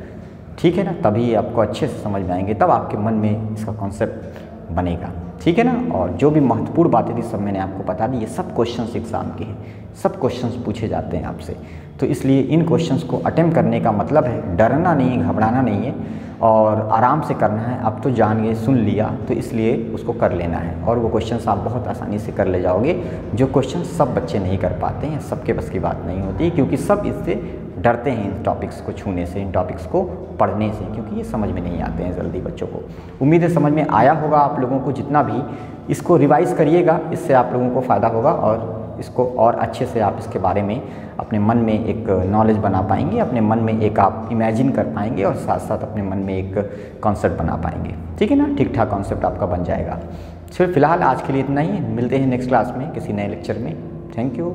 ठीक है ना। तभी आपको अच्छे से समझ में आएंगे, तब आपके मन में इसका कॉन्सेप्ट बनेगा, ठीक है ना। और जो भी महत्वपूर्ण बातें थी सब मैंने आपको बता दी। ये सब क्वेश्चंस एग्ज़ाम के हैं, सब क्वेश्चंस पूछे जाते हैं आपसे, तो इसलिए इन क्वेश्चंस को अटेम्प्ट करने का मतलब है डरना नहीं है, घबराना नहीं है, और आराम से करना है। अब तो जान गए, सुन लिया, तो इसलिए उसको कर लेना है, और वो क्वेश्चंस आप बहुत आसानी से कर ले जाओगे। जो क्वेश्चन सब बच्चे नहीं कर पाते हैं, सबके बस की बात नहीं होती, क्योंकि सब इससे डरते हैं, इन टॉपिक्स को छूने से, इन टॉपिक्स को पढ़ने से, क्योंकि ये समझ में नहीं आते हैं जल्दी बच्चों को। उम्मीद है समझ में आया होगा आप लोगों को। जितना भी इसको रिवाइज़ करिएगा, इससे आप लोगों को फ़ायदा होगा, और इसको और अच्छे से आप इसके बारे में अपने मन में एक नॉलेज बना पाएंगे, अपने मन में एक आप इमेजिन कर पाएंगे, और साथ साथ अपने मन में एक कॉन्सेप्ट बना पाएंगे, ठीक है ना। ठीक ठाक कॉन्सेप्ट आपका बन जाएगा। सिर्फ फिलहाल आज के लिए इतना ही, मिलते हैं नेक्स्ट क्लास में किसी नए लेक्चर में। Thank you.